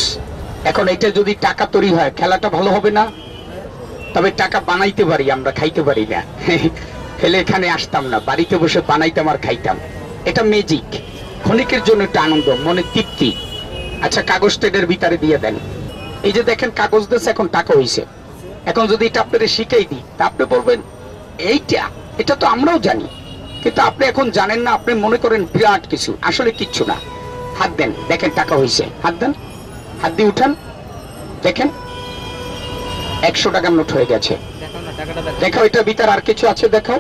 Speaker 9: এখন এটা যদি টাকা তৈরি হয় খেলাটা ভালো হবে না? তবে টাকা বানাইতে পারি আমরা, খাইতে পারি না। ফেলে এখানে আসতাম না, বাড়িতে বসে বানাইতাম আর খাইতাম। এটা ম্যাজিক, ক্ষণিকের জন্য একটা আনন্দ, মনে তৃপ্তি। আচ্ছা কাগজটা এর ভিতরে দিয়ে দেন। এই যে দেখেন কাগজ দিয়েছে, এখন টাকা হইছে। এখন যদি এটা আপনাদের শিখাই দিই তা আপনি বলবেন এইটা, এটা তো আমরাও জানি, কিন্তু আপনি এখন জানেন না। আপনি মনে করেন বিরাট কিছু, আসলে কিচ্ছু না। হাত দেন, দেখেন টাকা হইছে। হাত দেন, হাত দিয়ে উঠান, দেখেন 100 টাকার নোট হয়ে গেছে। দেখাও এটা ভিতর আর কিছু আছে দেখাও।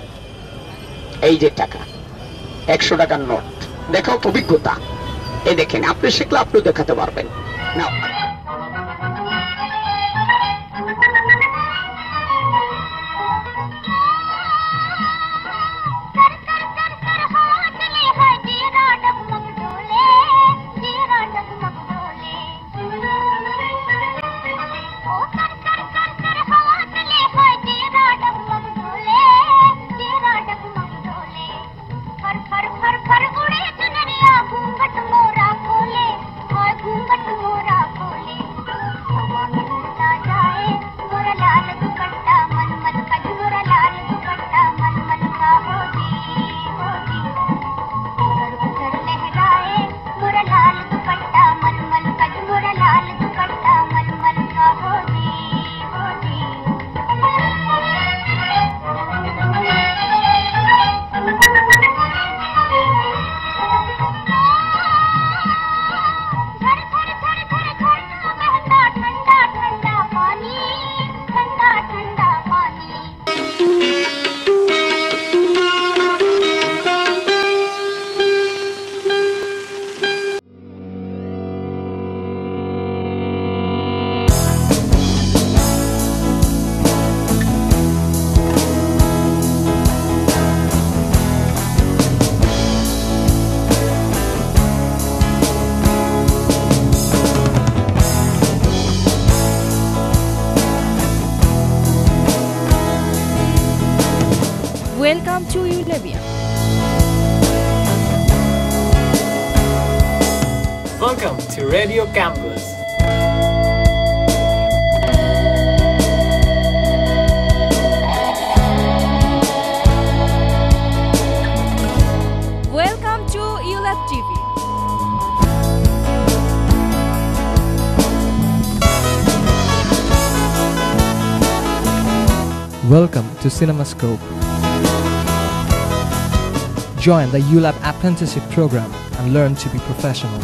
Speaker 9: এই যে টাকা, 100 টাকার নোট। দেখাও অভিজ্ঞতা। এই দেখেন আপনি শিখলে আপনিও দেখাতে পারবেন না।
Speaker 6: Welcome to ULABia.
Speaker 8: Welcome to Radio Campus.
Speaker 6: Welcome to ULAB TV.
Speaker 14: Welcome to CinemaScope. Join the ULAB apprenticeship program and learn to be professional.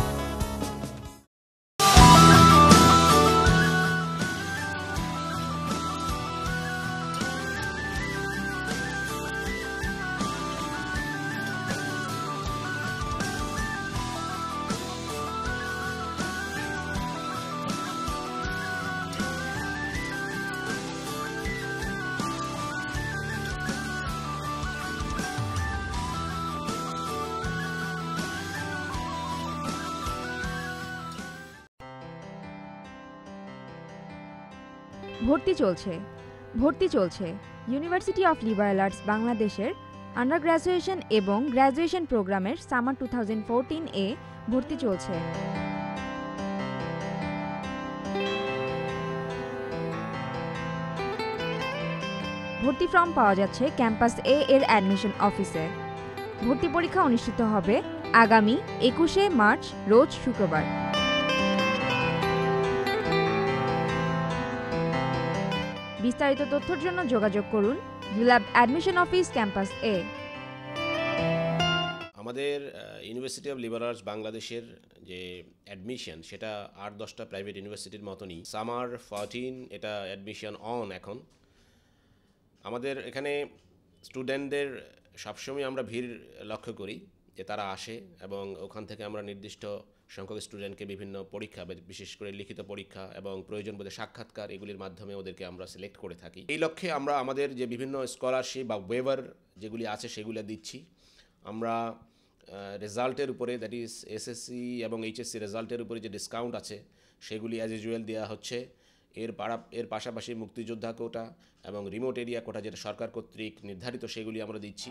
Speaker 6: ভর্তি চলছে ইউনিভার্সিটি অফ লিবারেল আর্টস বাংলাদেশের আন্ডার গ্র্যাজুয়েশন এবং গ্র্যাজুয়েশন প্রোগ্রামের summer 2014 এ ভর্তি চলছে। ভর্তি form পাওয়া যাচ্ছে ক্যাম্পাস এ এর অ্যাডমিশন অফিসে। ভর্তি পরীক্ষা অনুষ্ঠিত হবে আগামী 21শে মার্চ রোজ শুক্রবার। বিস্তারিত তথ্যের জন্য যোগাযোগ করুন ইউল্যাব অ্যাডমিশন অফিস ক্যাম্পাস এ।
Speaker 7: আমাদের ইউনিভার্সিটি অফ লিবারেল আর্টস বাংলাদেশের যে অ্যাডমিশন সেটা 8-10টা প্রাইভেট ইউনিভার্সিটির মতনই সামার 14 এটা অ্যাডমিশন অন এখন। আমাদের এখানে স্টুডেন্টদের সবসময় আমরা ভিড় লক্ষ্য করি যে তারা আসে এবং ওখান থেকে আমরা নির্দিষ্ট সংখ্যক স্টুডেন্টকে বিভিন্ন পরীক্ষা বিশেষ করে লিখিত পরীক্ষা এবং প্রয়োজন বোধে সাক্ষাৎকার এগুলির মাধ্যমে ওদেরকে আমরা সিলেক্ট করে থাকি। এই লক্ষ্যে আমরা আমাদের যে বিভিন্ন স্কলারশিপ বা ওয়েভার যেগুলি আছে সেগুলো দিচ্ছি। আমরা রেজাল্টের উপরে দ্যাট ইজ এসএসসি এবং এইচএসসি রেজাল্টের উপরে যে ডিসকাউন্ট আছে সেগুলি অ্যাজ ইউজুয়াল দেওয়া হচ্ছে। এর পাশাপাশি মুক্তিযোদ্ধা কোটা এবং রিমোট এরিয়া কোটা যেটা সরকার কর্তৃক নির্ধারিত সেগুলি আমরা দিচ্ছি।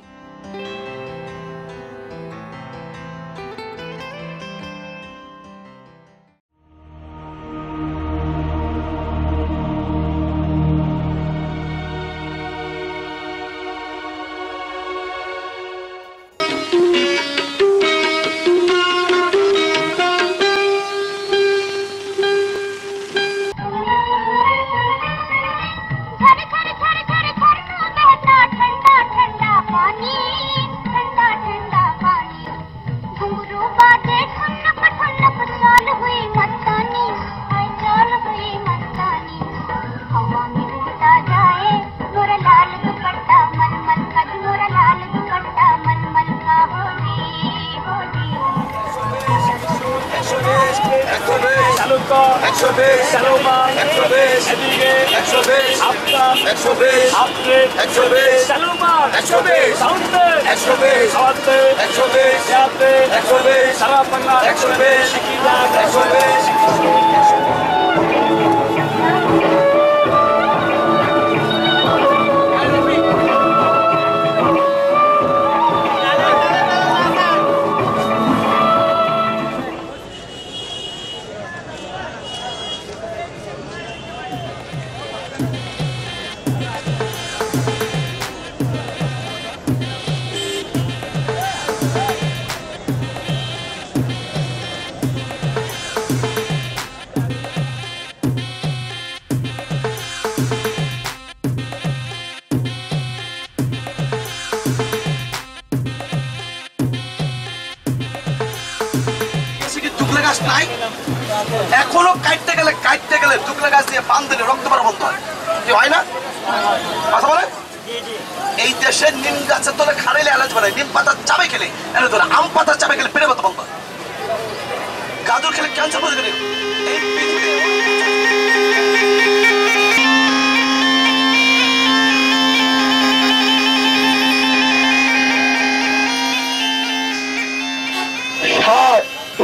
Speaker 10: এখনো কাটতে গেলে দুকলা গাছ দিয়ে পান দিলে রক্ত পড়া বন্ধ হয়। কি হয় না? কথা বলে এই দেশের নিম গাছের তলে খাড়াইলে এলাচ বানায়, নিম পাতার চাবে খেলে এলাচ ধরে, আম পাতার চাবে খেলে পেটে ব্যথা বন্ধ হয়, গাজর খেলে ক্যান্সার বন্ধ করে। এই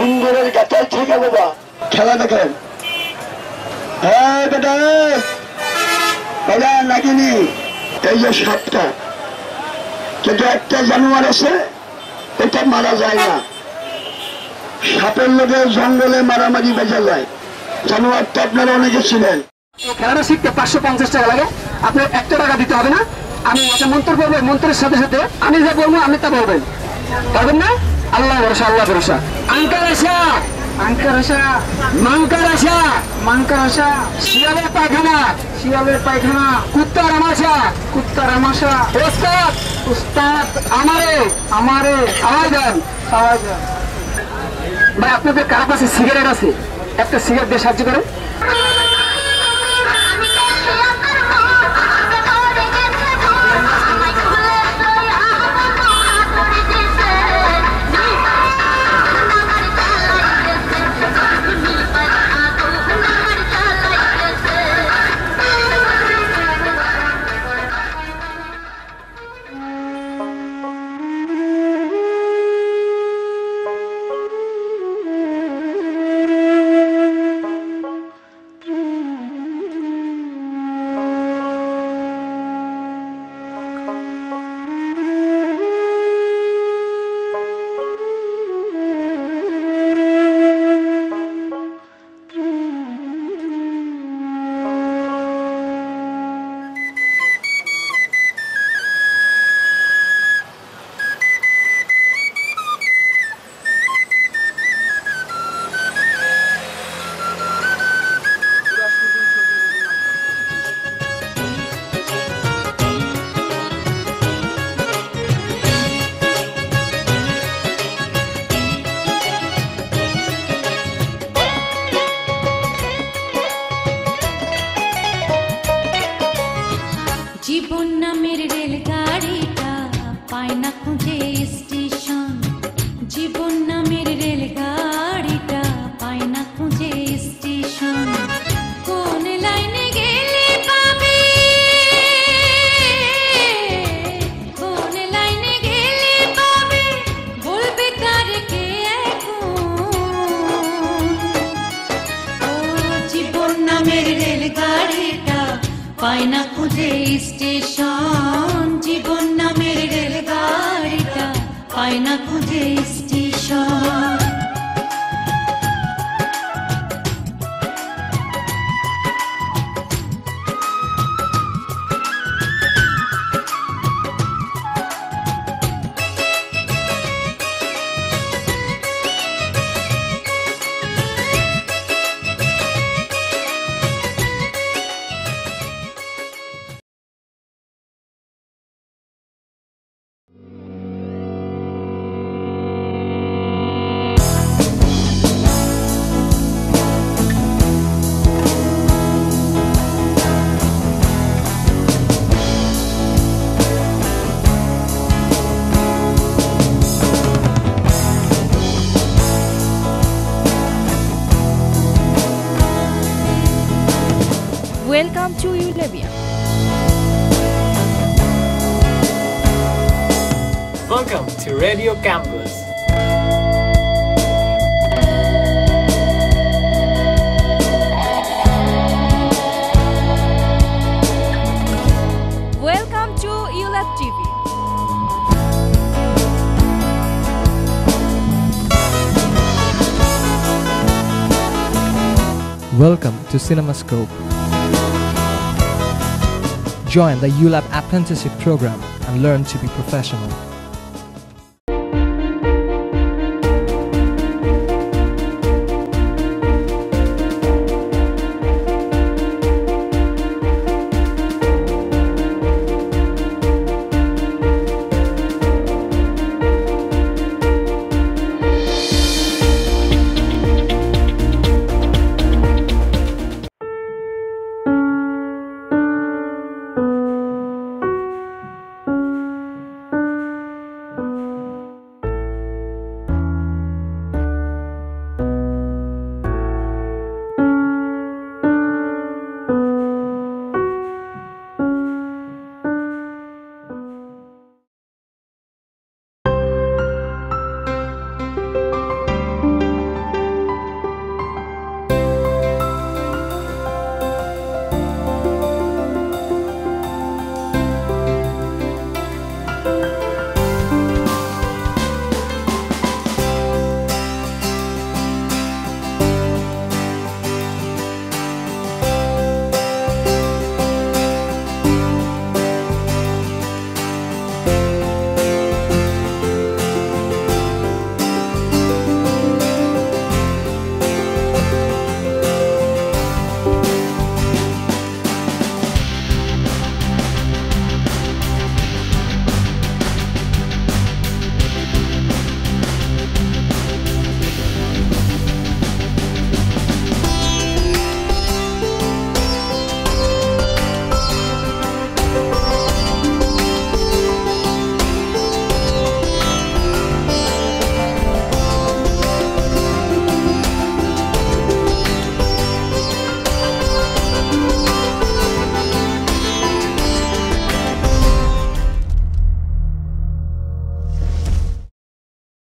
Speaker 9: ইন্দুরের গাছের থেকে বাবা খেলা দেখেন। হ্যাঁ বেটা বেটা নাকিনি এই যে সাপটা, কিন্তু একটা জানোয়ার আছে এটা মারা যায় না। সাপের লোকে জঙ্গলে মারামারি বেজা যায়, জানোয়ারটা আপনারা অনেকে ছিলেন।
Speaker 17: খেলাটা শিখতে 550 টাকা লাগে, আপনার 1 টাকা দিতে হবে না। আমি একটা মন্ত্র বলবো, মন্ত্রের সাথে সাথে আমি যা বলবো আপনি তা বলবেন, পারবেন না? আল্লাহ ভরসা, আল্লাহ ভরসা। আঙ্কার আসা, আঙ্কার আসা, মাঙ্কার আসা, মাঙ্কার আসা, শিয়ালের পায়খানা, শিয়ালের পায়খানা, কুত্তার আমাশা, কুত্তার আমাশা, ওস্তাদ, উস্তাদ, আমারে, আমারে, আওয়াজ দেন, আওয়াজ দেন। ভাই আপনাদের কার কাছে সিগারেট আছে? একটা সিগারেট দিয়ে সাহায্য করে।
Speaker 16: জীবন নামের রেলগাড়িটা পায় না খুঁজে স্টেশন, জীবন নামের রেলগাড়িটা পায় না খুঁজে স্টেশন। কোন লাইনে গেলে পাবে, কোন লাইনে গেলে পাবে, বলবে কার কে এখন। ও জীবন নামের রেলগাড়িটা পায় না খুঁজে স্টেশন, জীবন নামের রেলগাড়িটা পায় না খুঁজে station.
Speaker 6: Welcome to Eulabia.
Speaker 8: Welcome to Radio Campus.
Speaker 6: Welcome to ULAB TV.
Speaker 14: Welcome to CinemaScope. Join the ULAB apprenticeship program and learn to be professional.